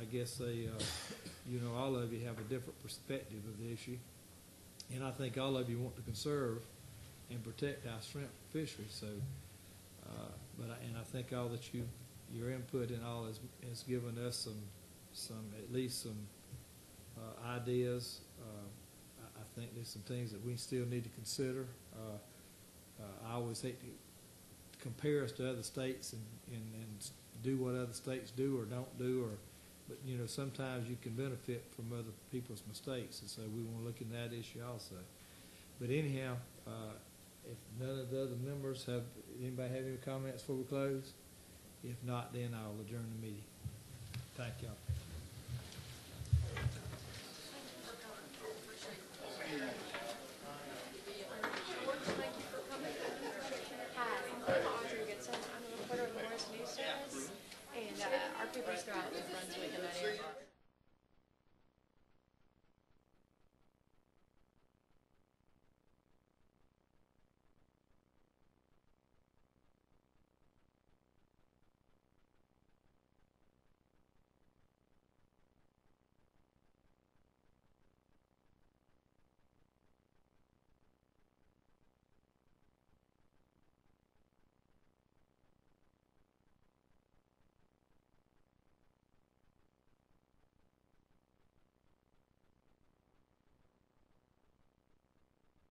I guess you know, all of you have a different perspective of the issue, and I think all of you want to conserve and protect our shrimp fishery. So, and I think all that your input and all has given us some at least some ideas. I think there's some things that we still need to consider. I always hate to compare us to other states and do what other states do or don't do, but you know, sometimes you can benefit from other people's mistakes, and so we want to look at that issue also. But anyhow, if none of the other members anybody have any comments before we close? If not, then I'll adjourn the meeting. Thank y'all. And our papers throughout New Brunswick and that area.